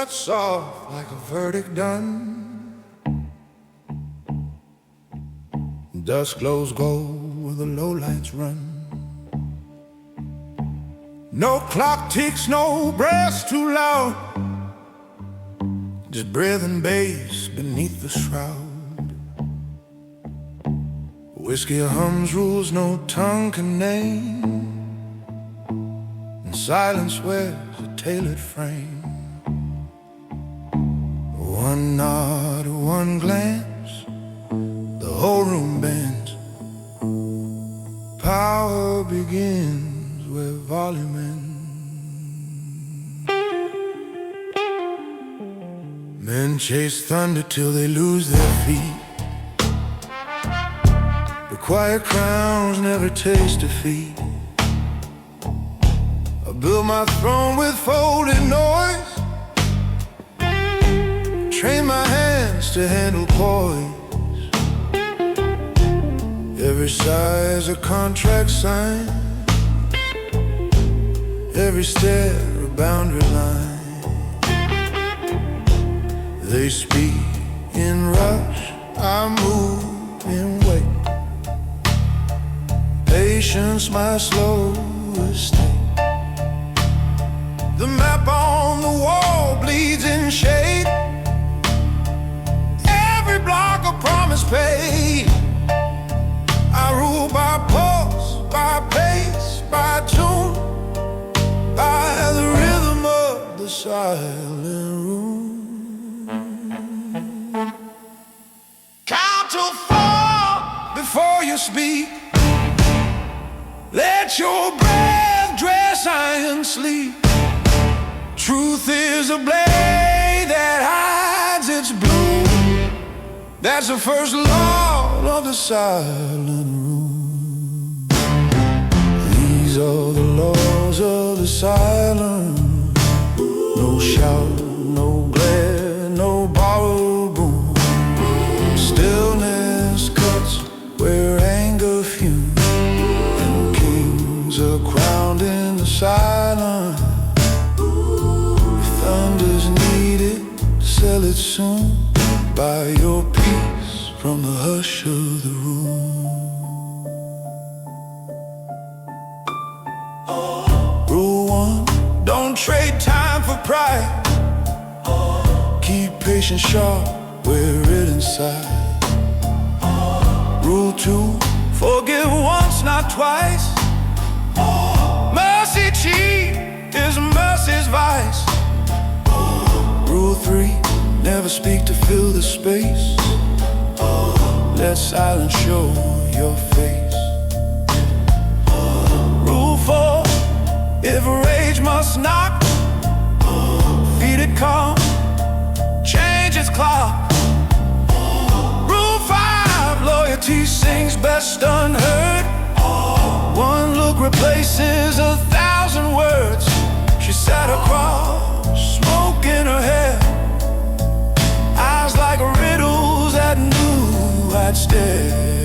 cuts off like a verdict done. Dusk glows gold where the lowlights run. No clock ticks, no breaths too loud, just breathing bass beneath the shroud. Whiskey hums rules no tongue can name, and silence wears a tailored frame. One nod, one glance, the whole room bends. Power begins where volume ends. Men chase thunder till they lose their feet. The quiet crowns never taste defeat. I build my throne with folded noise, train my hands to handle poise. Every sigh's a contract sign, every stare a boundary line. They speak in rush, I move in wait. Patience my slowest state. The map on the wall bleeds in shade. Every block a promise paid. I rule by pulse, by pace, by tune, by the rhythm of the silent room. Count to 4 before you speak. Let your breath dress iron sleep. Truth is a blade that hides its bloom. That's the first law of the silent room. These are the laws of the silent room. No shout, no glare, no borrowed boom. Stillness cuts where anger fumes, and kings are crowned in the silence. If thunder's needed, sell it soon. Buy your peace from the hush of the room. Rule 1, don't trade time for pride. Keep patience sharp, wear it inside. Rule 2, forgive once, not twice. Mercy cheap is mercy's vice. Rule 3, never speak to fill the space. Let silence show your face. Rule 4, if rage must knock, feed it calm, change its clock. Rule 5, loyalty sings best unheard. One look replaces 1,000 words. She sat across, smoke in her hair, eyes like riddles that knew I'd stare.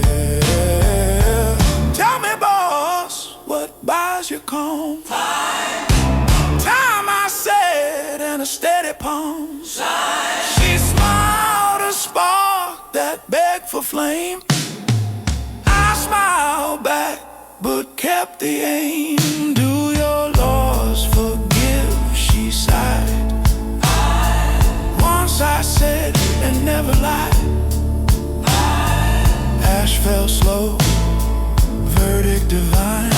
Tell me, boss, what buys your calm? Time. Time, I said, and a steady palm. Time. She smiled, a spark that begged for flame. I smiled back, but kept the aim. Do your laws forgive? She sighed. Once I said and never lied. Ash fell slow, verdict divine.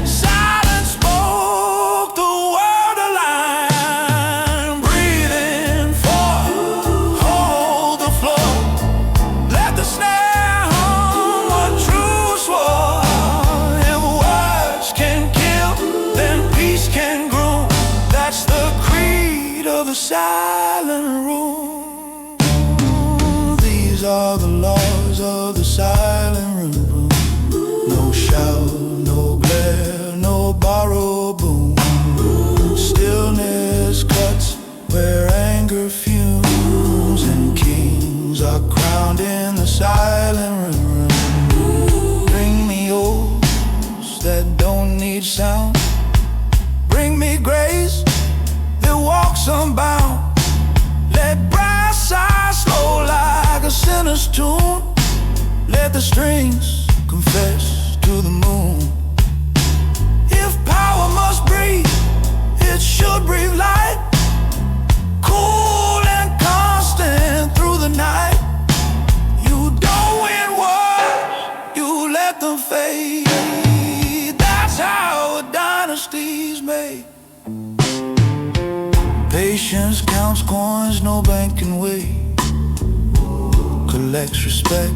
Silence spoke the word align. Breathe in 4, hold the floor. Let the snare hum what truth swore. If words can kill, then peace can grow. That's the creed of the silent room. These are the laws of the silent room. No shout, no glare, no borrowed boom. Stillness cuts where anger fumes, and kings are crowned in the silent room. Bring me oaths that don't need sound. Bring me grace that walks unbound. the strings, confess to the moon. If power must breathe, it should breathe light, cool and constant through the night. You don't win wars, you let them fade. That's how a dynasty's made. Patience counts coins no bank can weigh, collects respect,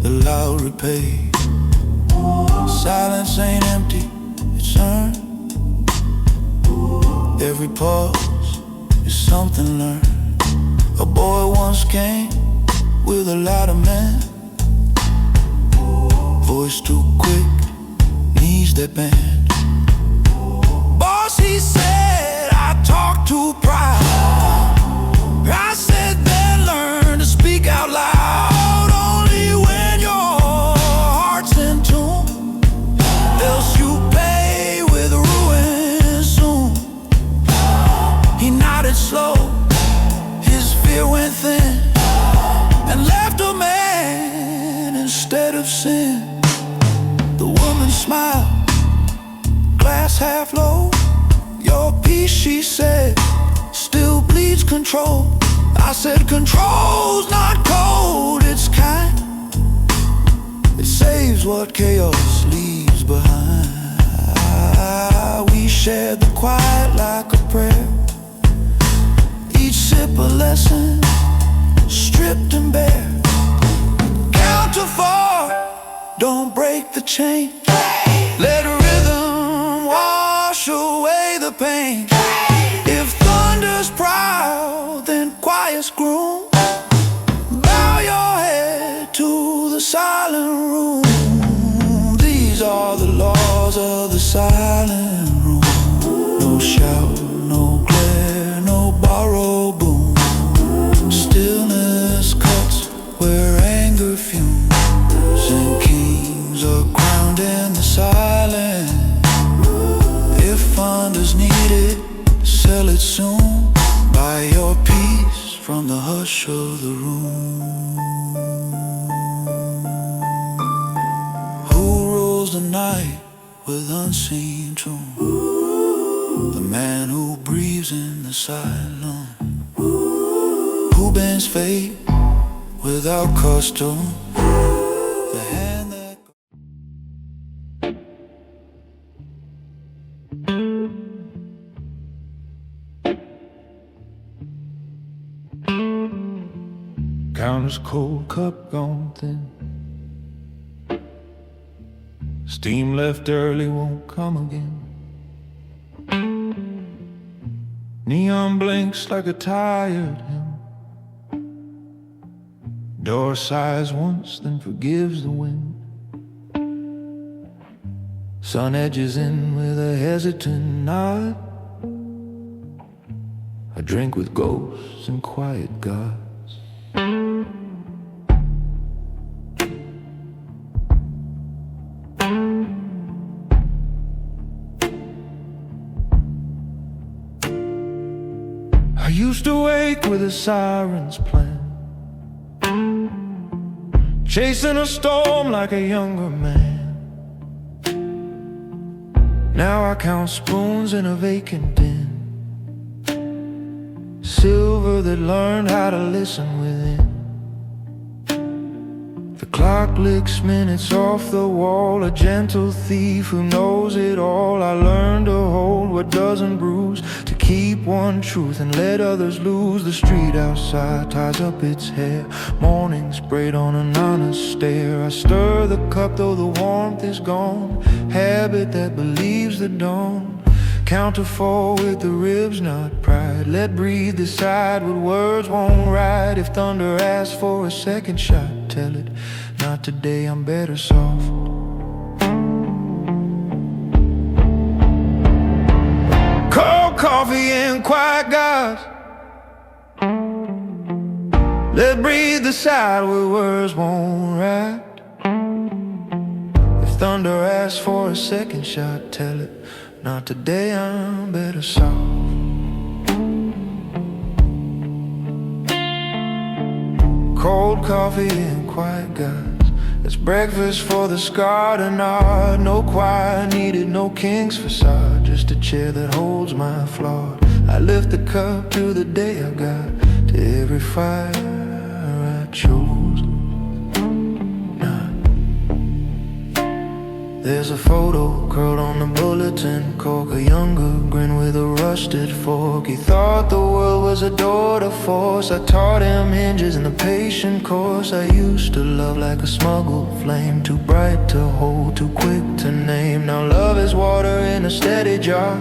the loud repay. Silence ain't empty, it's earned. Every pause is something learned. A boy once came with a lot of men, voice too quick, knees that bend. Boss, he said, I talk too proud. I said, then learn to speak out loud, only when your heart's in tune, else you pay with ruin soon. He nodded slow, his fear went thin, and left a man instead of sin. The woman smiled, glass half low. Your peace, she said, still bleeds control. I said, control's not cold, it's kind. It saves what chaos leaves behind. We shared the quiet like a prayer, each sip a lesson, stripped and bare. Count to 4, don't break the chain. Let rhythm wash away the pain. If thunder's proud, then quiet's groom. Bow your head to the silent room. These are the laws of the silent room. No shout, no glare, no borrowed boom. Stillness cuts where anger fumes, and kings are crowned in the silence. If thunder's needed, sell it soon. Buy your peace from the hush of the room. Who rules the night with unseen tune? The man who breathes in the silence. Who bends fate without custom? The hand that counter's cold cup gone thin. Steam left early won't come again. Neon blinks like a tired hymn. Door sighs once, then forgives the wind. Sun edges in with a hesitant nod. I drink with ghosts and quiet gods. I used to wake with the sirens playing, chasing a storm like a younger man. Now I count spoons in a vacant den, silver that learned how to listen within. The clock licks minutes off the wall, a gentle thief who knows it all. I learned to hold what doesn't bruise, to keep one truth and let others lose. The street outside ties up its hair, morning sprayed on an honest stare. I stir the cup though the warmth is gone, habit that believes the dawn. Count to 4 with the ribs, not pride. Let breathe decide what words won't write. If thunder asks for a second shot, tell it, not today, I'm better soft. Cold coffee and quiet guys. Let breathe decide what words won't write. If thunder asks for a second shot, tell it, not today, I'm better soft. Cold coffee and quiet guys. It's breakfast for the scarred and art. No choir needed, no king's facade, just a chair that holds my flaw. I lift the cup to the day I got, to every fire I chose not. There's a photo curled on the bulletin cork, a younger grin with a rusted fork. He thought the world was a door to force. I taught him hinges and the patient course. I used to love like a smuggled flame, too bright to hold, too quick to name. Now love is water in a steady jar,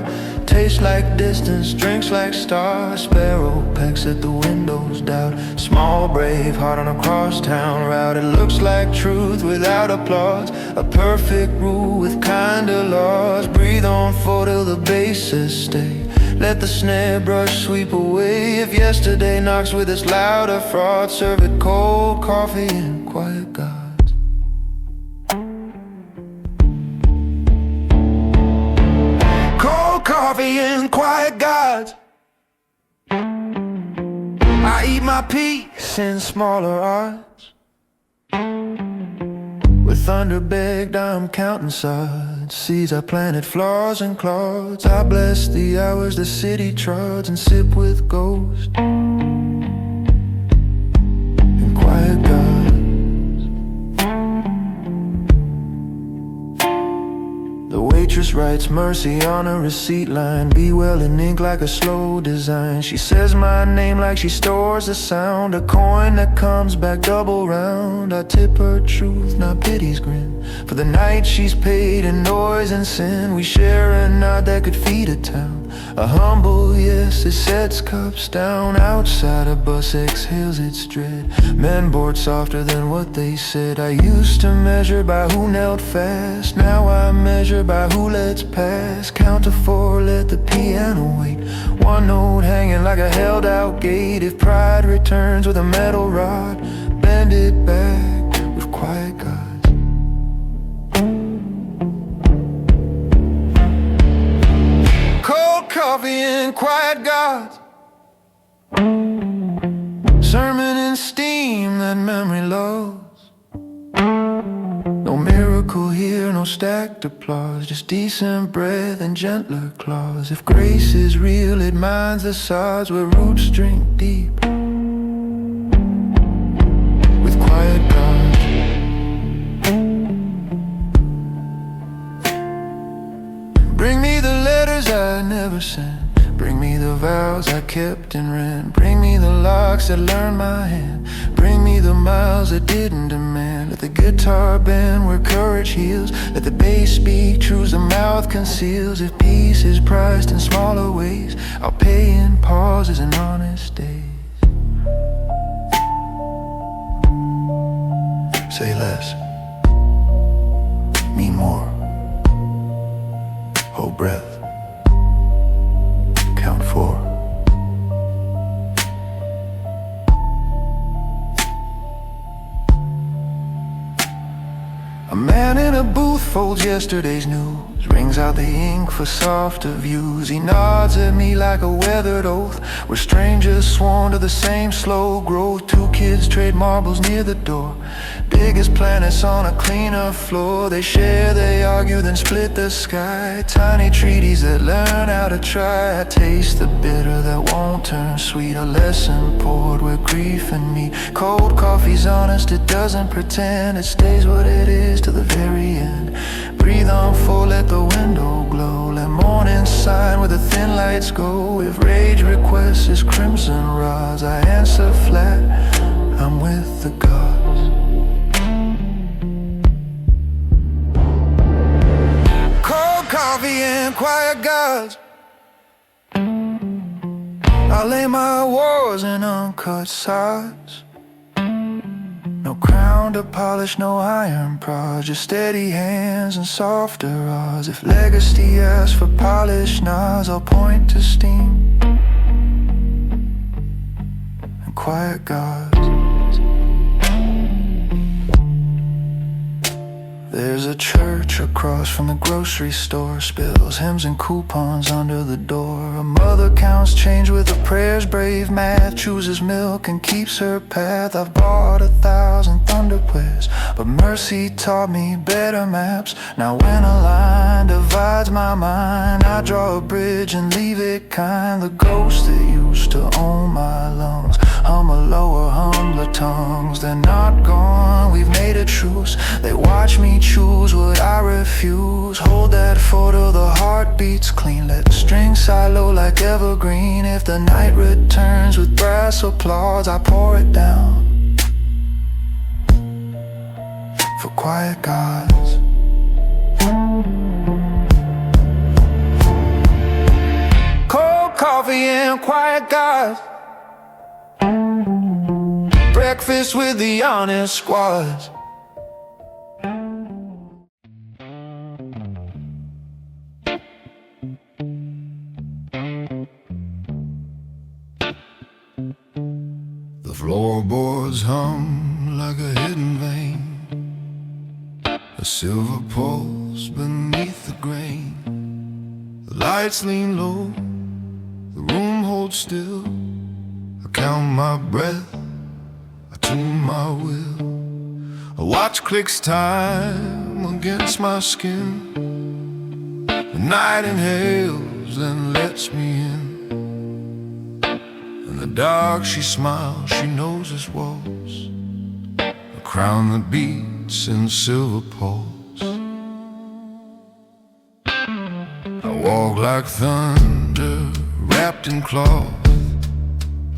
tastes like distance, drinks like stars. Sparrow pecks at the window's doubt, small brave heart on a crosstown route. It looks like truth without applause, a perfect rule with kinder laws. Breathe on full till the bases stay, let the snare brush sweep away. If yesterday knocks with its louder fraud, serve it cold coffee and quiet gods. Cold coffee and quiet gods. I eat my peace in smaller odds. With thunder begged, I'm counting sods. Seeds I planted, flaws and clods. I bless the hours the city trods, and sip with ghosts and quiet gods. The waitress writes mercy on a receipt line, be well in ink like a slow design. She says my name like she stores a sound, a coin that comes back double round. I tip her truth, not pity's grin, for the night she's paid in noise and sin. We share a nod that could feed a town, a humble yes, it sets cups down. Outside a bus exhales its dread, men board softer than what they said. I used to measure by who knelt fast, now I measure by who lets pass. Count to 4, let the piano wait, one note hanging like a held out gate. If pride returns with a metal rod, bend it back with quiet gods. Cold coffee and quiet gods, sermon and steam that memory loves. No miracle here, no stacked applause, just decent breath and gentler claws. If grace is real, it mines the sods where roots drink deep with quiet gods. Bring me the letters I never sent, bring me the vows I kept in rent, bring me the locks that learned my hand, bring me the miles that didn't demand. Let the guitar bend where courage heals, let the bass speak truths the mouth conceals. If peace is priced in smaller ways, I'll pay in pauses and honest days. Say less, mean more, hold breath, count 4. A man in a booth folds yesterday's news, wrings out the ink for softer views. He nods at me like a weathered oath, we're strangers sworn to the same slow growth. 2 kids trade marbles near the door, biggest planets on a cleaner floor. They share, they argue, then split the sky. Tiny treaties that learn how to try. I taste the bitter that won't turn sweet, a lesson poured where grief and meat. Cold coffee's honest, it doesn't pretend, it stays what it is to the very end. Breathe on full, let the window glow, let morning shine where the thin lights go. If rage requests is crimson rods, I answer flat, I'm with the gods. Cold coffee and quiet gods, I lay my wars in uncut sods. No crown to polish, no iron prod, just steady hands and softer odds. If legacy asks for polished nods, I'll point to steam and quiet gods. There's a church across from the grocery store, spills hymns and coupons under the door. A mother counts change with her prayers, brave math, chooses milk and keeps her path. I've bought 1,000 thunderquests, but mercy taught me better maps. Now when a line divides my mind, I draw a bridge and leave it kind. The ghosts that used to own my lungs hum a lower, humbler tongues. They're not gone, we've made a truce. They watch me choose what I refuse. Hold that photo, the heart beats clean. Let the strings side low like evergreen. If the night returns with brass applause, I pour it down for quiet gods. Cold coffee and quiet gods, breakfast with the honest squads. The floorboards hum like a hidden vein, a silver pulse beneath the grain. The lights lean low, the room holds still. I count my breath, I tune my will. A watch clicks time against my skin. The night inhales and lets me in. In the dark she smiles, she knows this waltz, a crown that beats in silver pulse. I walk like thunder wrapped in cloth,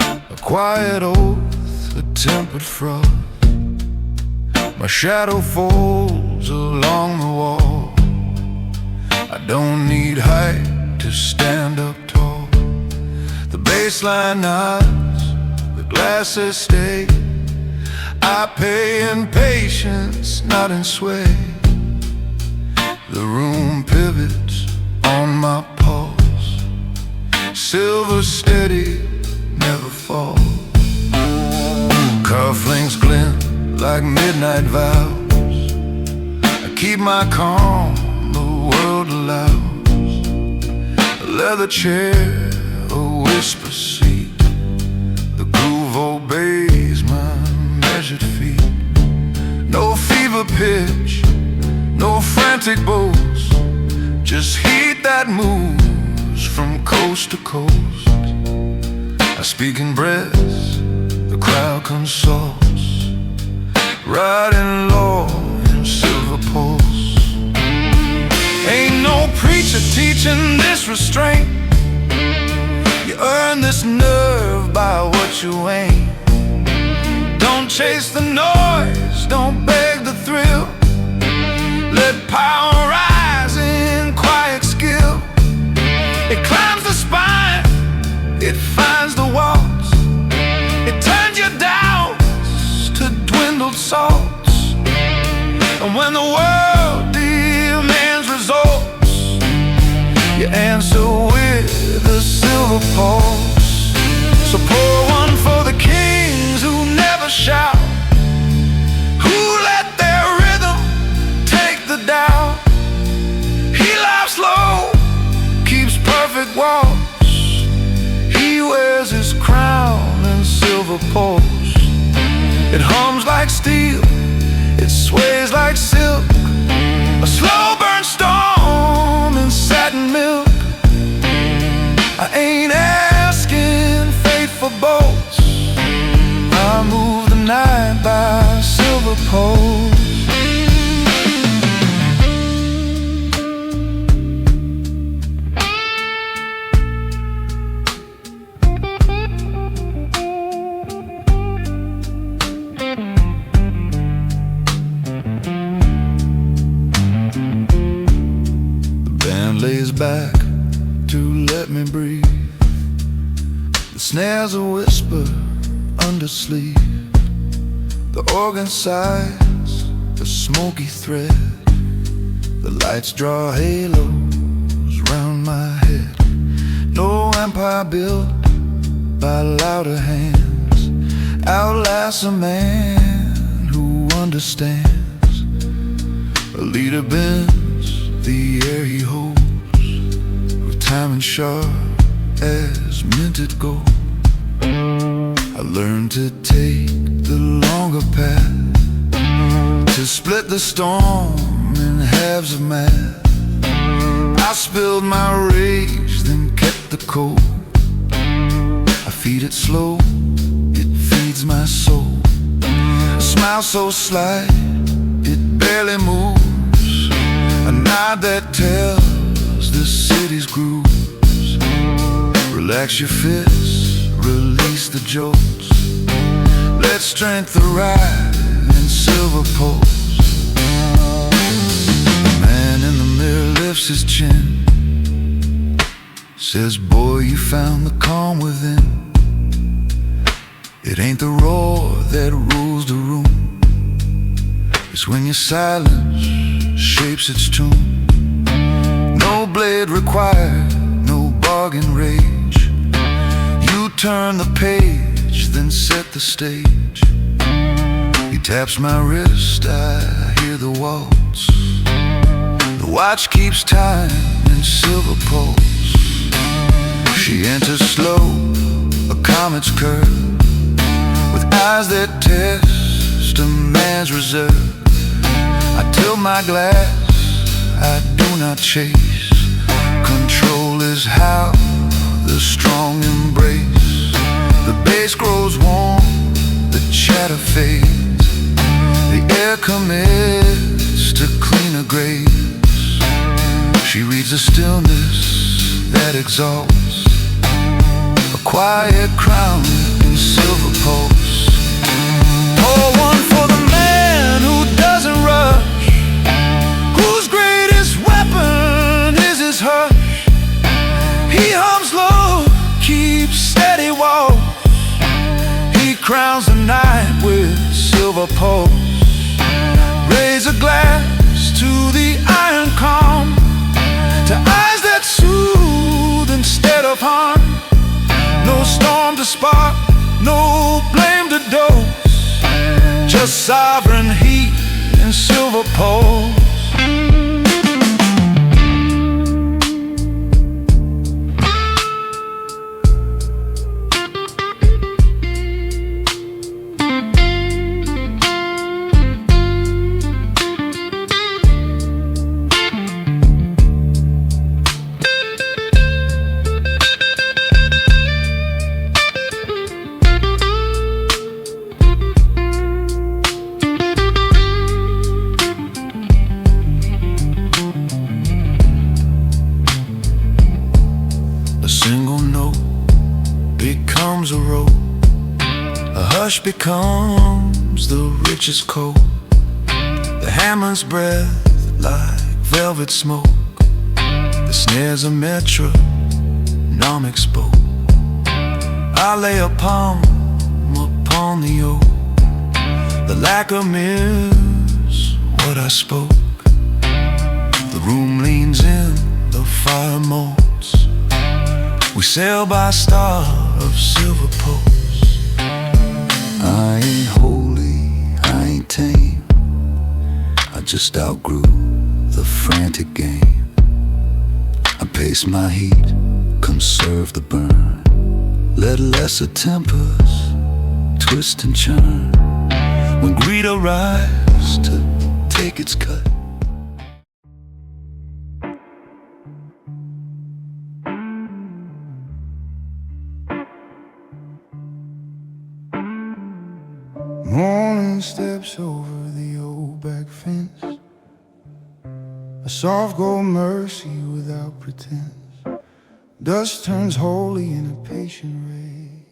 a quiet oath, a tempered froth. My shadow folds along the wall. I don't need height to stand up tall. The baseline nods, the glasses stay. I pay in patience, not in sway. The room pivots on my pulse. Silver steady, never falls. Cufflinks glint like midnight vows. I keep my calm, the world allows. A leather chair, a whisper seat. The groove obeys my measured feet. No fever pitch, no frantic boast, just heat that moves from coast to coast. I speak in breaths, the crowd consults, riding low in silver pulse. Ain't no preacher teaching this restraint. You earn this nerve by what you ain't. Don't chase the noise, don't beg the thrill. Let power rise in quiet skill. It climbs the spine, it finds the walls. It turns your doubts to dwindled salts. And when the world demands results, you answer with a silver pulse. So pour one for the kings who never shout, who let their rhythm take the doubt. He laughs low, keeps perfect waltz. He wears his crown and silver pulse. It hums like steel, it sways like silk, a slow burn storm in satin milk. I ain't asking fate for bolts. I move the night by silver poles. Lays back to let me breathe. The snare's a whisper under sleep. The organ sighs, a smoky thread. The lights draw halos round my head. No empire built by louder hands outlasts a man who understands. A leader bends the air he holds with time and sharp as minted gold. I learned to take the longer path, to split the storm in halves of math. I spilled my rage, then kept the cold. I feed it slow, it feeds my soul. A smile so slight, it barely moves. A nod that tells the city's grooves. Relax your fists, release the jolts. Let strength arrive in silver poles. The man in the mirror lifts his chin, says, boy, you found the calm within. It ain't the roar that rules the room, it's when your silence shapes its tune. No blade required, no bargain rage. You turn the page, then set the stage. He taps my wrist, I hear the waltz. The watch keeps time in silver pulse. She enters slow, a comet's curve, with eyes that test a man's reserve. I tilt my glass, I do not chase. Control is how the strong embrace. The bass grows warm, the chatter fades. The air commits to cleaner grace. She reads the stillness that exalts, a quiet crown in silver pulse. Pour one for the man who doesn't rush, whose greatest weapon is his hush. He hums low, keeps steady walk. He crowns the night with silver pulse. Raise a glass to the iron calm, to eyes that soothe instead of harm. No storm to spark, no blame to dose, just sovereign heat and silver pulse. Becomes a rope, a hush becomes the richest coat. The hammer's breath like velvet smoke, the snare's a metronomic spoke. I lay a palm upon the oak, the lacquer mirrors what I spoke. The room leans in, the fire molts. We sail by a star of silver pulse. I ain't holy, I ain't tame, I just outgrew the frantic game. I pace my heat, conserve the burn, let lesser tempers twist and churn. When greed arrives to take its cut, morning steps over the old back fence, a soft gold mercy without pretense. Dust turns holy in a patient ray,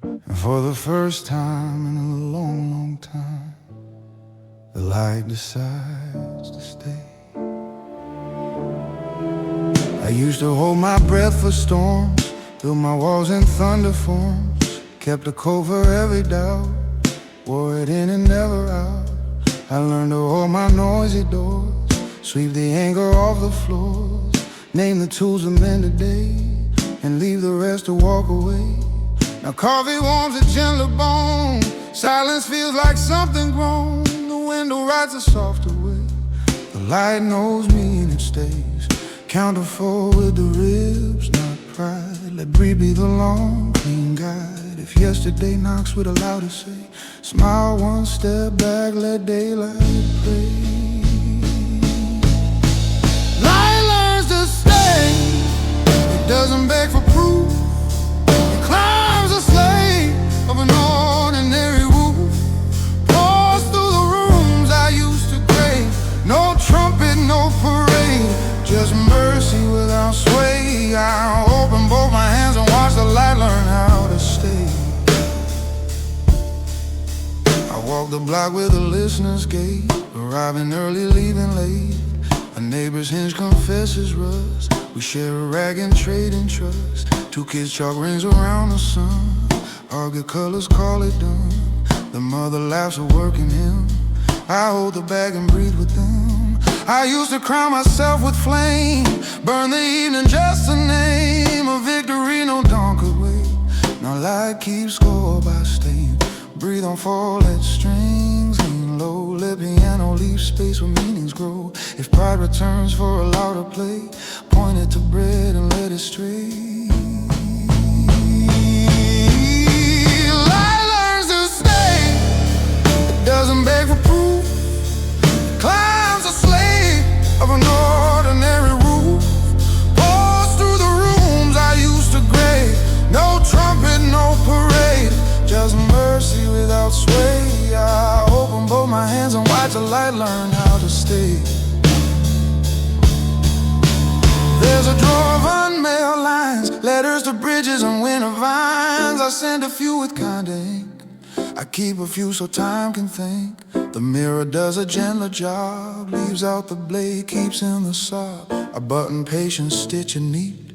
and for the first time in a long, long time, the light decides to stay. I used to hold my breath for storms, build my walls in thunder forms, kept a code for every doubt, wore it in and never out. I learned to hold my noisy doors, sweep the anger off the floors, name the tools of men today, and leave the rest to walk away. Now coffee warms a gentler bone, silence feels like something grown. The window rides a softer way. light knows me and it stays. Count to 4 with the ribs, not pride. Let breathe be the long, clean guide. If yesterday knocks with a louder say, smile one step back, let daylight pray. Light learns to stay, it doesn't beg for proof. It climbs a slave of an ordinary roof. Pours through the rooms I used to crave. No trumpet, no parade, just mercy without sway. I open both my hands and watch the light learn how to stay. I walk the block with a listener's gate, arriving early, leaving late. A neighbor's hinge confesses rust. We share a rag and trade in trust. 2 kids chalk rings around the sun. Argue colors, call it done. The mother laughs at working him. I hold the bag and breathe with them. I used to crown myself with flame, burn the evening just to name a victory no dawn could wait. Now light keeps score by staying. Breathe on 4-let strings, lean low. Let piano leave space where meanings grow. If pride returns for a louder play, point it to bread and let it stray. Light learns to stay, it doesn't beg for proof. It climbs a slave of an ordinary roof. Pours through the rooms I used to grade. No trumpet, no parade, just mercy without sway. I open both my hands and watch the light learn how to stay. There's a drawer of unmailed lines, letters to bridges and winter vines. I send a few with kind ink, I keep a few so time can think. The mirror does a gentler job, leaves out the blade, keeps in the sob. I button patience, stitch and neat,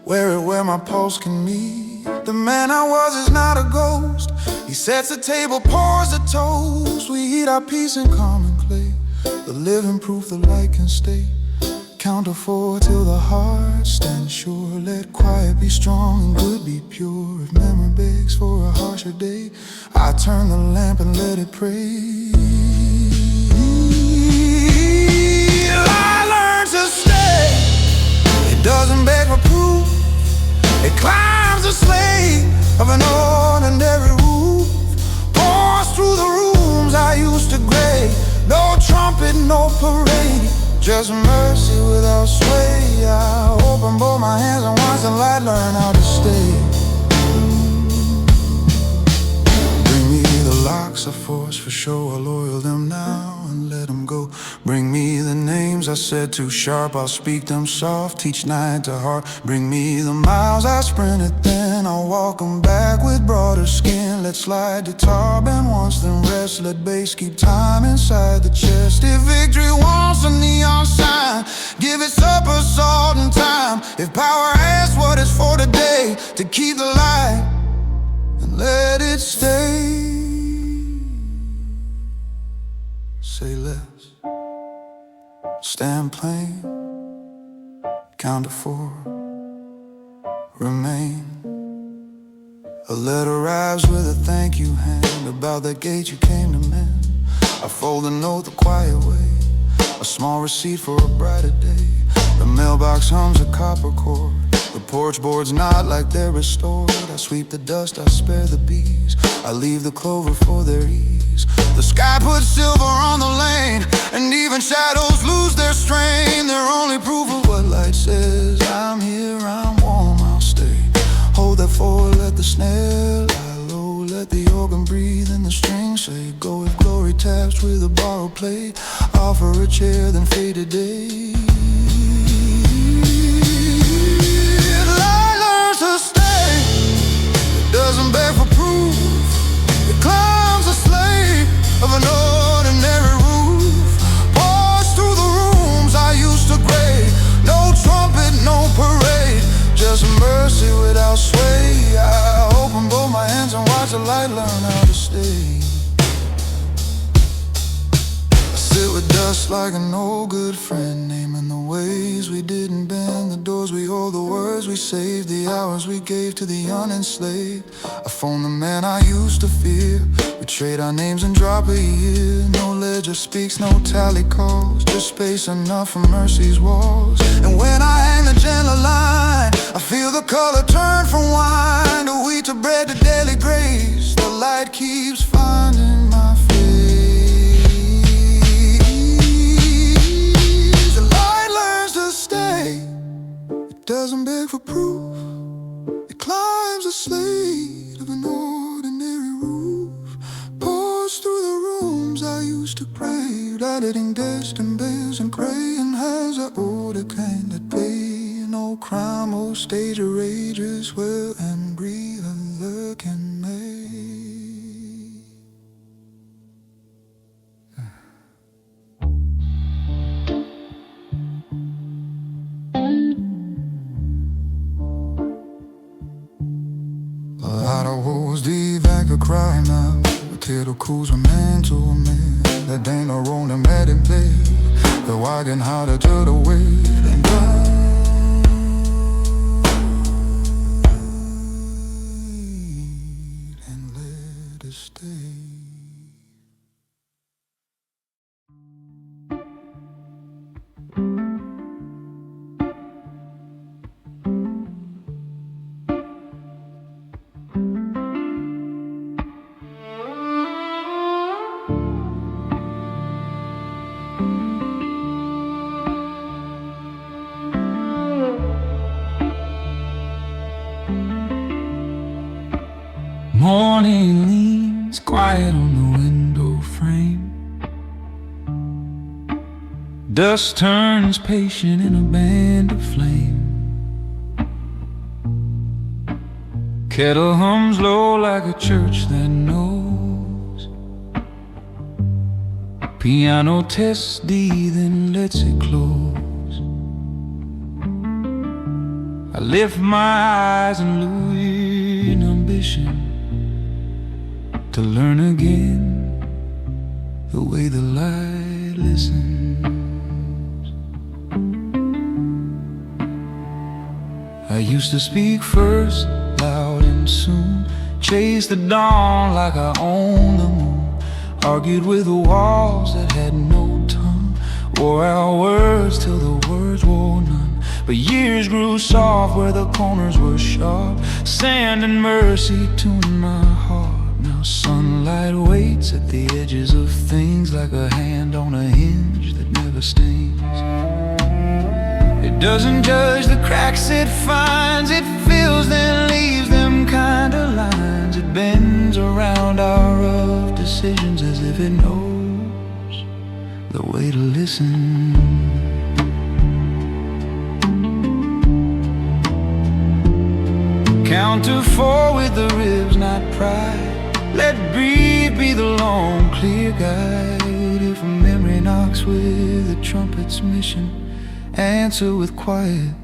wear it where my pulse can meet. The man I was is not a ghost. He sets the table, pours the toast. We eat our peace in common clay, the living proof the light can stay. Count to 4 till the heart stands sure. Let quiet be strong and good be pure. If memory begs for a harsher day, I turn the lamp and let it pray. I learn to stay, it doesn't beg for proof. It climbs a slave of an ordinary roof. Pours through the rooms I used to grade. No trumpet, no parade, just mercy without sway. I open both my hands and watch the light learn how to stay. Bring me the locks I force for show, I'll oil them now and let them go. Bring me the names I said too sharp, I'll speak them soft, teach night to heart. Bring me the miles I sprinted then, I'll walk them back with broader skin. Let slide the tar band once then rest, let bass keep time inside the chest. If victory wants a neon sign, give it supper, salt and time. If power asks what it's for today, to keep the light and let it stay. Say less, stand plain, count to 4, remain. A letter arrives with a thank you hand, about that gate you came to mend. I fold the note the quiet way, a small receipt for a brighter day. The mailbox hums a copper cord, the porch boards nod like they're restored. I sweep the dust, I spare the bees, I leave the clover for their ease. The sky puts silver on the lane, and even shadows lose their strain. They're only proof of what light says. I'm here, I'm warm, I'll stay. Hold that 4, let the snare lie low. Let the organ breathe and the strings say go. If glory taps with a borrowed play, offer a chair, then fade a day. Light learns to stay, it doesn't beg for proof. It climbs a slave of an ordinary roof. Pours through the rooms I used to grade. No trumpet, no parade, just mercy without sway. I open both my hands and watch the light learn how to stay. I sit with dust like an old good friend, naming the ways we didn't bend, the doors we hold, the words we saved, the hours we gave to the unenslaved. I phone the man I used to fear, we trade our names and drop a year. No ledger speaks, no tally calls, just space enough for mercy's walls. And when I hang the gentle line, I feel the color turn from wine to wheat to bread to daily grace. The light keeps finding my face. The light learns to stay. It doesn't beg for proof. It climbs the slate of an ordinary roof, pours through the rooms I used to crave, editing destined bears and crayon hands I owed a kind that pay. No crime or stage of rages will and breathe a look in me. A lot of woes, the evac are crying out. The kid cools a man to a man. That ain't no wrong to met him play. The wagon harder to the way. And let it stay. Morning leans quiet on the window frame. Dust turns patient in a band of flame. Kettle hums low like a church that knows. Piano tests D, then lets it close. I lift my eyes and lose in ambition to learn again the way the light listens. I used to speak first, loud and soon, chase the dawn like I owned the moon, argued with the walls that had no tongue, wore out words till the words wore none. But years grew soft where the corners were sharp, sand and mercy tuned my heart. Now sunlight waits at the edges of things like a hand on a hinge that never stings. It doesn't judge the cracks it finds, it fills then leaves them kind of lines. It bends around our rough decisions as if it knows the way to listen. Count to 4 with the ribs, not pride. Let breathe be the long, clear guide. If a memory knocks with the trumpet's mission, answer with quiet,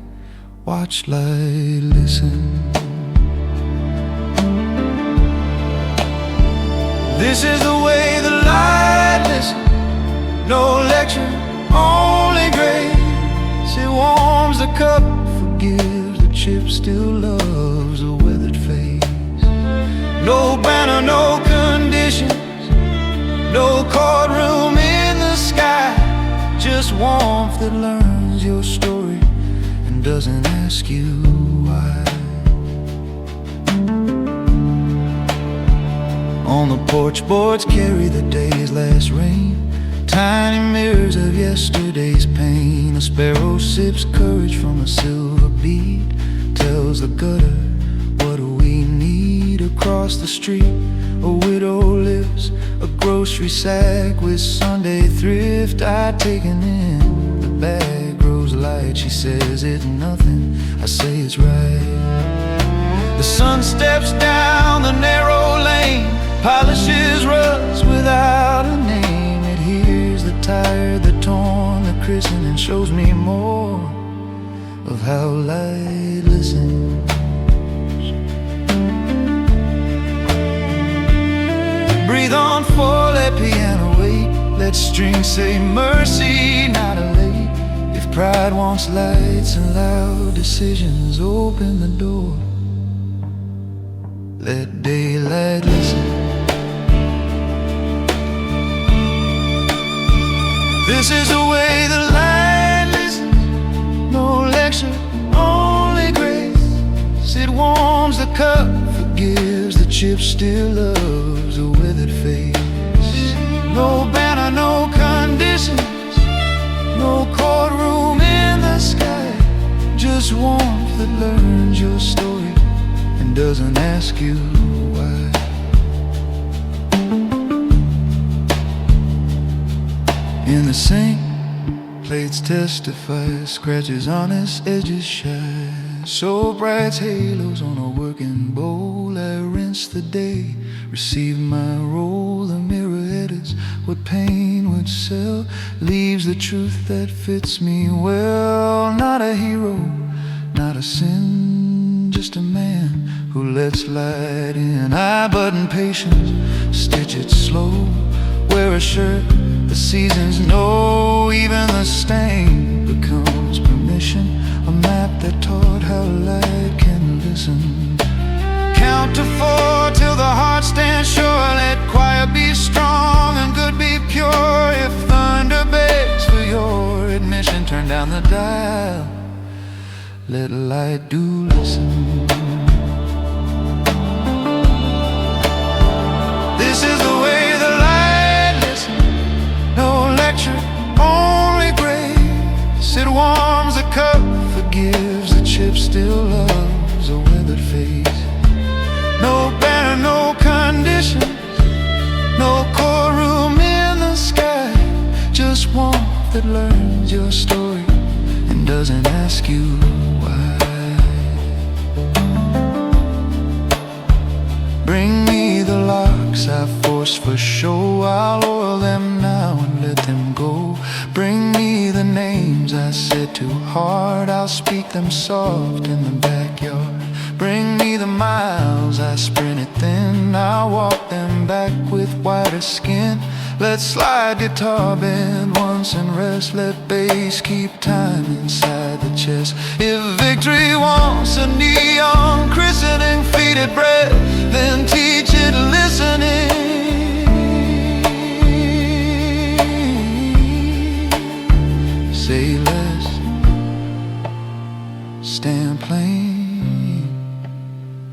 watch, light, listen. This is the way the light listens. No lecture, only grace. It warms the cup, forgives the chip, still loves a weathered face. No banner, no conditions, no courtroom in the sky, just warmth that learns your story and doesn't ask you why. On the porch boards carry the day's last rain, tiny mirrors of yesterday's pain. A sparrow sips courage from a silver bead, tells the gutter what we need. Across the street, a widow lives, a grocery sack with Sunday thrift I'd taken in. The bag grows light, she says it's nothing, I say it's right. The sun steps down the narrow lane, polishes ruts without a name. It hears the tired, the torn, the christened, and shows me more of how light listens. Breathe on full, let piano wait, let strings say mercy, not a late. If pride wants lights and loud decisions, open the door, let daylight listen. This is the way the light listens. No lecture, only grace. It warms the cup, forgives the chip, still loves a weathered face. No banner, no conditions, no courtroom in the sky. Just warmth that learns your story and doesn't ask you why. In the sink, plates testify, scratches on its edges shine. So bright halos on a working bowl. I rinse the day, receive my role. The mirror edits what pain would sell, leaves the truth that fits me well. Not a hero, not a sin, just a man who lets light in. I button patience, stitch it slow, wear a shirt the seasons know. Even the stain becomes permission, a map that taught how light can listen. Count to 4 till the heart stands sure. Let quiet be strong and good be pure. If thunder begs for your admission, turn down the dial, let light do listen. This is the way the light listens. No lecture, only grace. It warms the cup, forgives the chip, still loves a weathered face. No banner, no conditions, no courtroom in the sky. Just warmth that learns your story and doesn't ask you why. Bring me the locks I forced for show. I'll oil them now and let them go. Bring me the names I said too hard. I'll speak them soft in the backyard. Bring me the miles I sprinted thin. I'll walk them back with whiter skin. Let's slide guitar bend once and rest. Let bass keep time inside the chest. If victory wants a neon christening, feed it bread, then teach it listening. Say less, stand plain,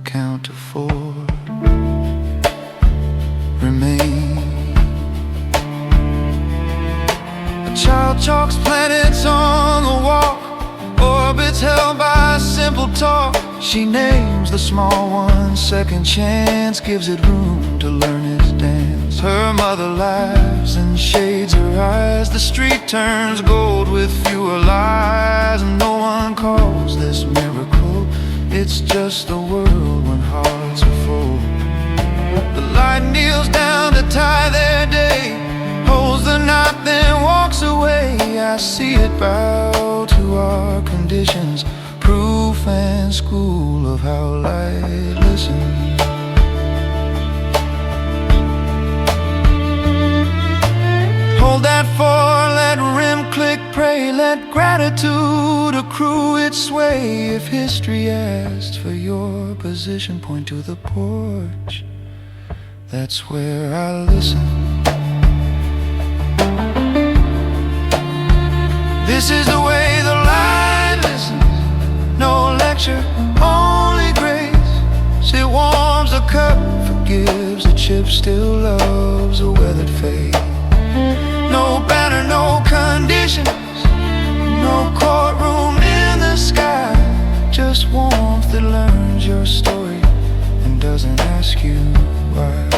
count to 4, remain. A child chalks planets on the wall, orbits held by simple talk. She names the small one second chance, gives it room to learn its dance. Her mother laughs and shades her eyes. The street turns gold with fewer lies. And no one calls this miracle, it's just the world when hearts are full. The light kneels down to tie their day, holds the knot then walks away. I see it bow to our conditions, proof and school of how light listens. Hold that 4, let rim click, pray, let gratitude accrue its way. If history asked for your position, point to the porch, that's where I listen. This is the way the light listens. No lecture, only grace. It warms the cup, forgives the chip, still loves a weathered face. No banner, no conditions, no courtroom in the sky. Just warmth that learns your story and doesn't ask you why.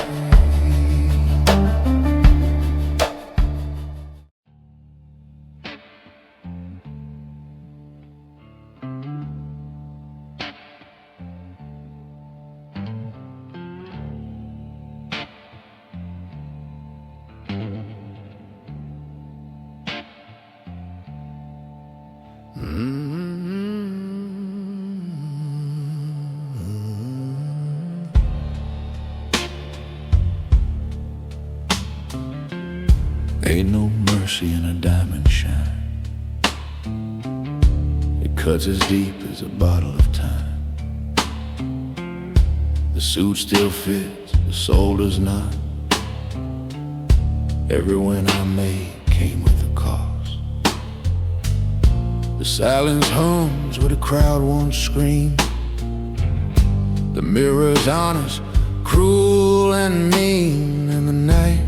Ain't no mercy in a diamond shine. It cuts as deep as a bottle of time. The suit still fits, the soul does not. Every win I made came with a cost. The silence hums where the crowd won't scream. The mirror's honest, cruel and mean. In the night,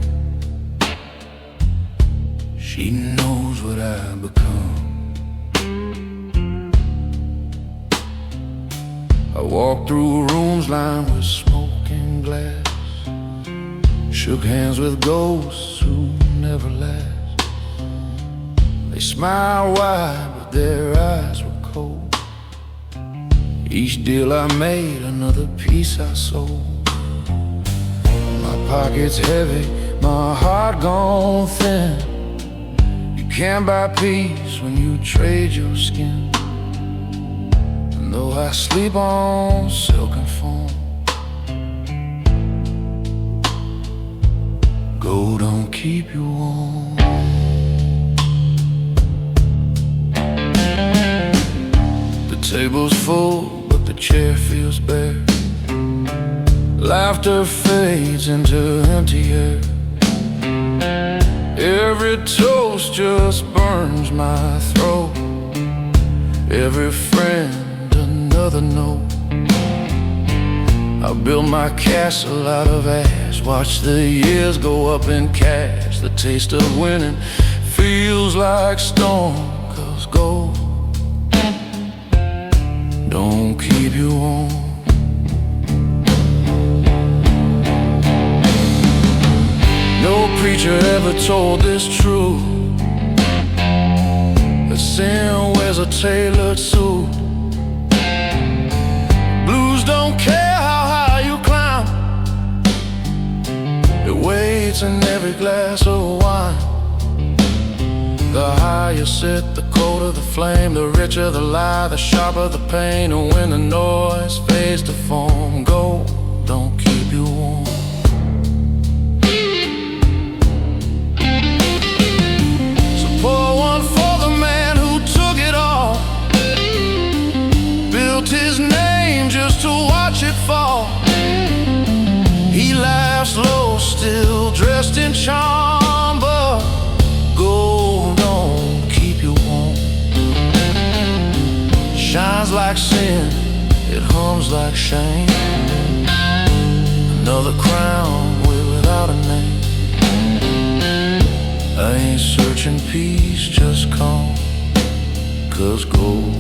she knows what I've become. I walked through rooms lined with smoking glass, shook hands with ghosts who never last. They smiled wide, but their eyes were cold. Each deal I made, another piece I sold. My pocket's heavy, my heart gone thin. You can't buy peace when you trade your skin. And though I sleep on silk and foam, gold don't keep you warm. The table's full, but the chair feels bare. Laughter fades into empty air. Every toast just burns my throat. Every friend another note. I built my castle out of ash, watch the years go up in cash. The taste of winning feels like stone, 'cause gold don't keep you warm. No preacher ever told this truth, that sin wears a tailored suit. Blues don't care how high you climb, it waits in every glass of wine. The higher you sit, the colder the flame, the richer the lie, the sharper the pain. And when the noise fades to foam, gold don't keep you warm. So pour one for the man who took it all, built his name just to watch it fall. He laughs low, still dressed in charm, but gold don't keep you warm. Shines like sin, it hums like shame. Another crown without a name. I ain't searching peace, just calm, 'cause gold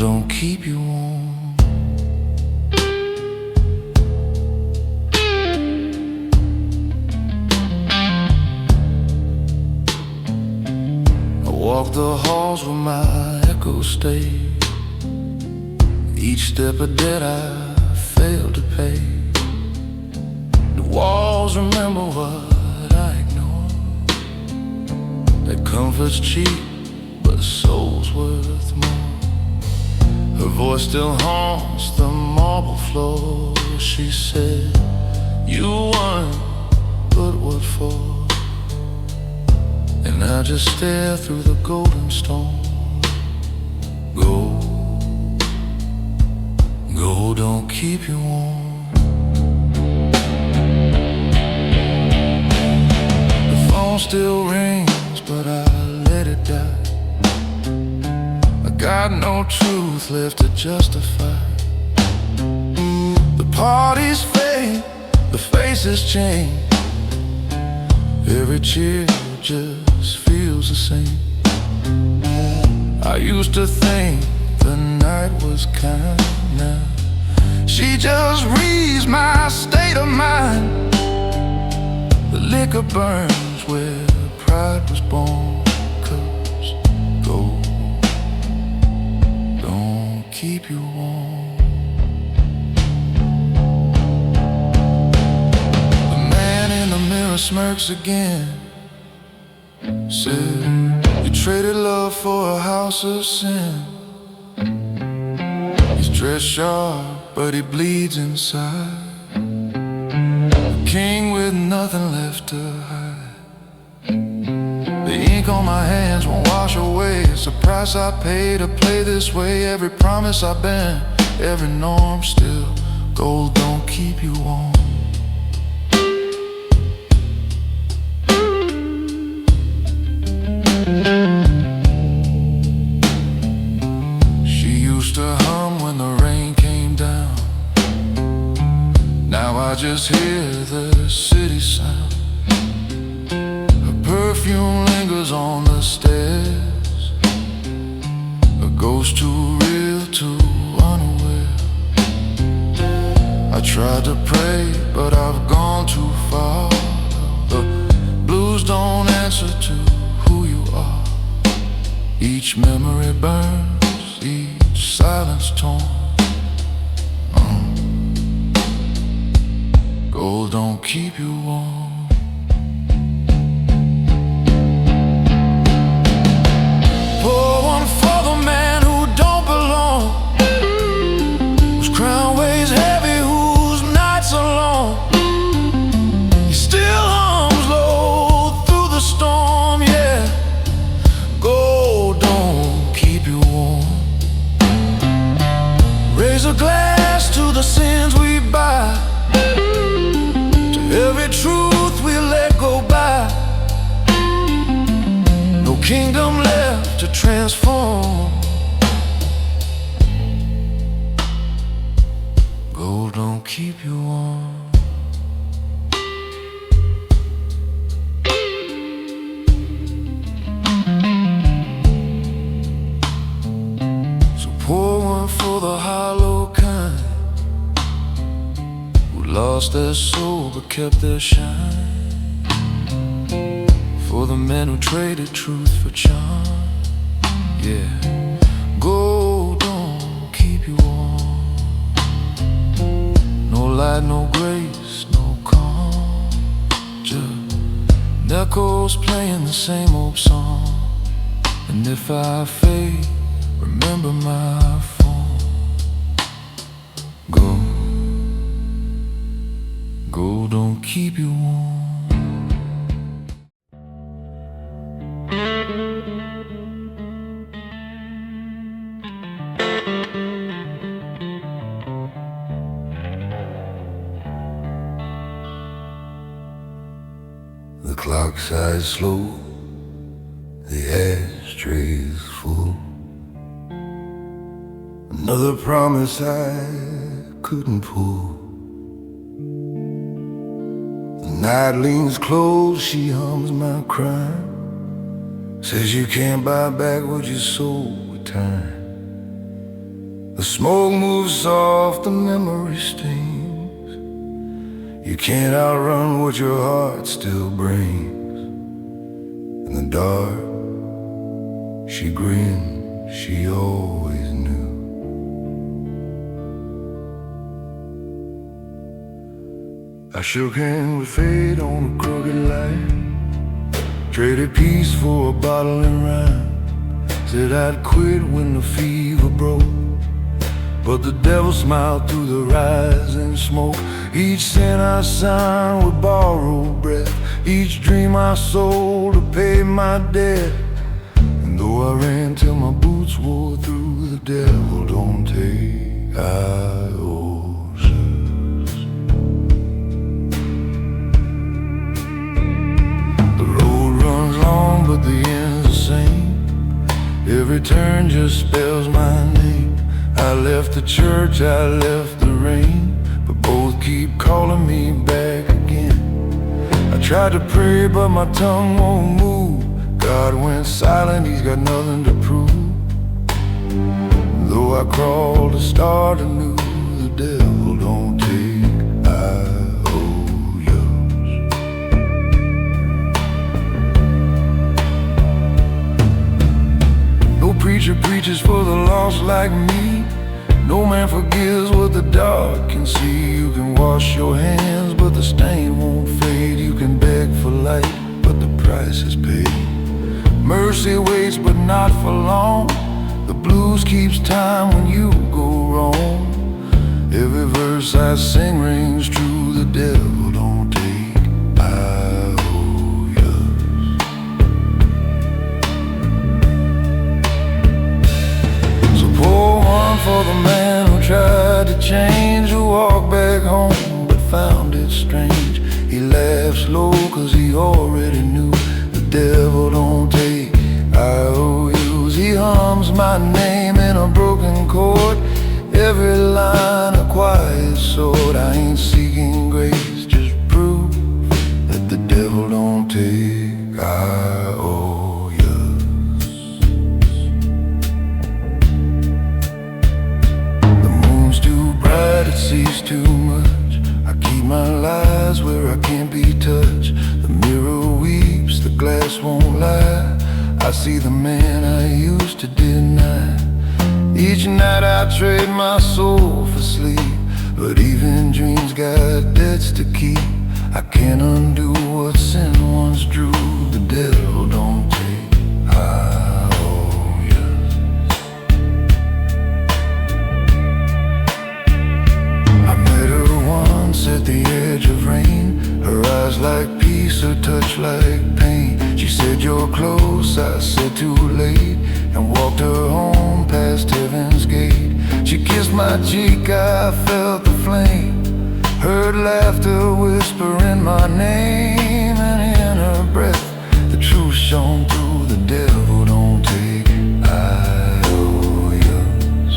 don't keep you warm. Walk the halls where my echoes stay. Each step a debt I failed to pay. The walls remember what I ignore. That comfort's cheap, but soul's worth more. Her voice still haunts the marble floor. She said, "You won, but what for?" And I just stare through the golden storm. Gold don't keep you warm. The phone still rings, but I let it die. I got no truth left to justify. The parties fade, the faces change. Every cheer just feels the same. I used to think the night was kind. Now she just reads my state of mind. The liquor burns where pride was born, 'cause gold don't keep you warm. The man in the mirror smirks again. Said, "You traded love for a house of sin." He's dressed sharp, but he bleeds inside. A king with nothing left to hide. The ink on my hands won't wash away. It's the price I pay to play this way. Every promise I've been, every norm still. Gold don't keep you warm. just hear the city sound. Her perfume lingers on the stairs. A ghost too real, too unaware. I tried to pray, but I've gone too far. The blues don't answer to who you are. Each memory burns, each silence torn. Gold don't keep you warm. Pour one for the man who don't belong, whose crown weighs heavy, whose nights are long. He still hums low through the storm, yeah. Gold don't keep you warm. Raise a glass to the sins we buy, every truth we let go by. No kingdom left to transform. Gold don't keep you warm. So pour one for the hollow kind, lost their soul but kept their shine. For the men who traded truth for charm, yeah. Gold don't keep you warm. No light, no grace, no calm, just echoes playing the same old song. And if I fade, remember my form. Gold don't keep you warm. The clock sighs slow, the ashtray's full. Another promise I couldn't pull. The night leans close, she hums my crime. Says you can't buy back what you sold with time. The smoke moves soft, the memory stings. You can't outrun what your heart still brings. In the dark, she grinned, she always knew. I shook hands with fate on a crooked line, traded peace for a bottle and rhyme. Said I'd quit when the fever broke, but the devil smiled through the rising smoke. Each sin I signed with borrowed breath, each dream I sold to pay my debt. And though I ran till my boots wore through, the devil don't take ios. The road runs long, but the end's the same. Every turn just spells my name. I left the church, I left the rain, but both keep calling me back again. I tried to pray, but my tongue won't move. God went silent, he's got nothing to prove. Though I crawled to start anew, the devil don't take ios. No preacher preaches for the lost like me. No man forgives what the dark can see. You can wash your hands, but the stain won't fade. You can beg for light, but the price is paid. Mercy waits, but not for long. The blues keeps time when you go wrong. Every verse I sing rings true. The devil don't take ios. So pour one for the man who tried to change, who walked back home but found it strange. He laughed slow cause he already knew the devil don't take IOUs. He hums my name in a broken chord, every line a quiet sword. I ain't seeking grace, see the man I used to deny. Each night I trade my soul for sleep, but even dreams got debts to keep. I can't undo what sin once drew. The devil don't take. I owe you. I met her once at the edge of rain. Her eyes like peace, her touch like pain. She said, "You're close," I said, "Too late," and walked her home past heaven's gate. She kissed my cheek, I felt the flame. Heard laughter whisper in my name, and in her breath the truth shone through. The devil don't take. I owe yours.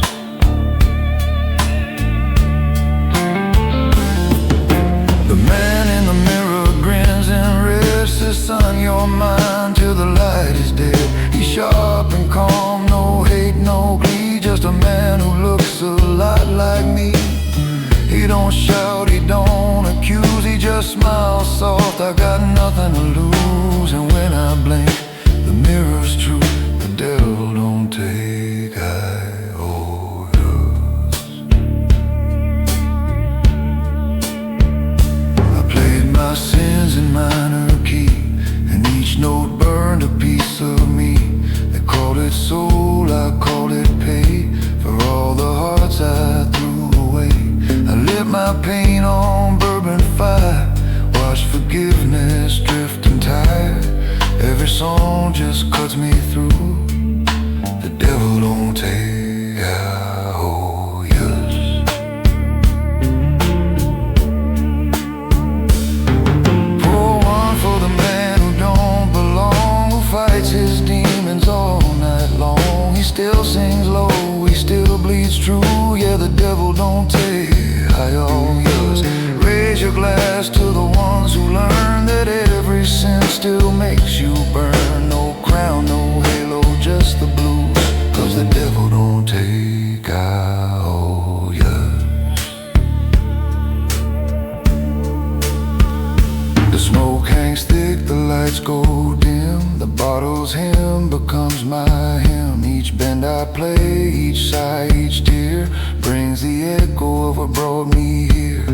The man in the mirror grins and rests. Says, "Son, you're mine till the light is dead." He's sharp and calm, no hate, no glee. Just a man who looks a lot like me. He don't shout, he don't accuse, he just smiles soft. I got nothing to lose, and when I blink, the mirror's true. The devil don't take. I owe yours. I played my sins in minor key, and each note burned a piece of me. They called it soul, I called it pay, for all the hearts I threw away. I lit my pain on bourbon fire, watched forgiveness drifting tired. Every song just cuts me through. The devil don't take. I owe yours. Pour one for the man who don't belong, who fights his demons all night long. He still sings low, he still bleeds true. Yeah, the devil don't take. I owe yours. Raise your glass to the ones who learn that every sin still makes you burn. No crown, no halo, just the blues, 'cause the devil don't take. I owe yours. The smoke hangs thick, the lights go dim. The bottle's hymn becomes my hymn. Each bend I play, each sigh, each tear brings the echo of what brought me here.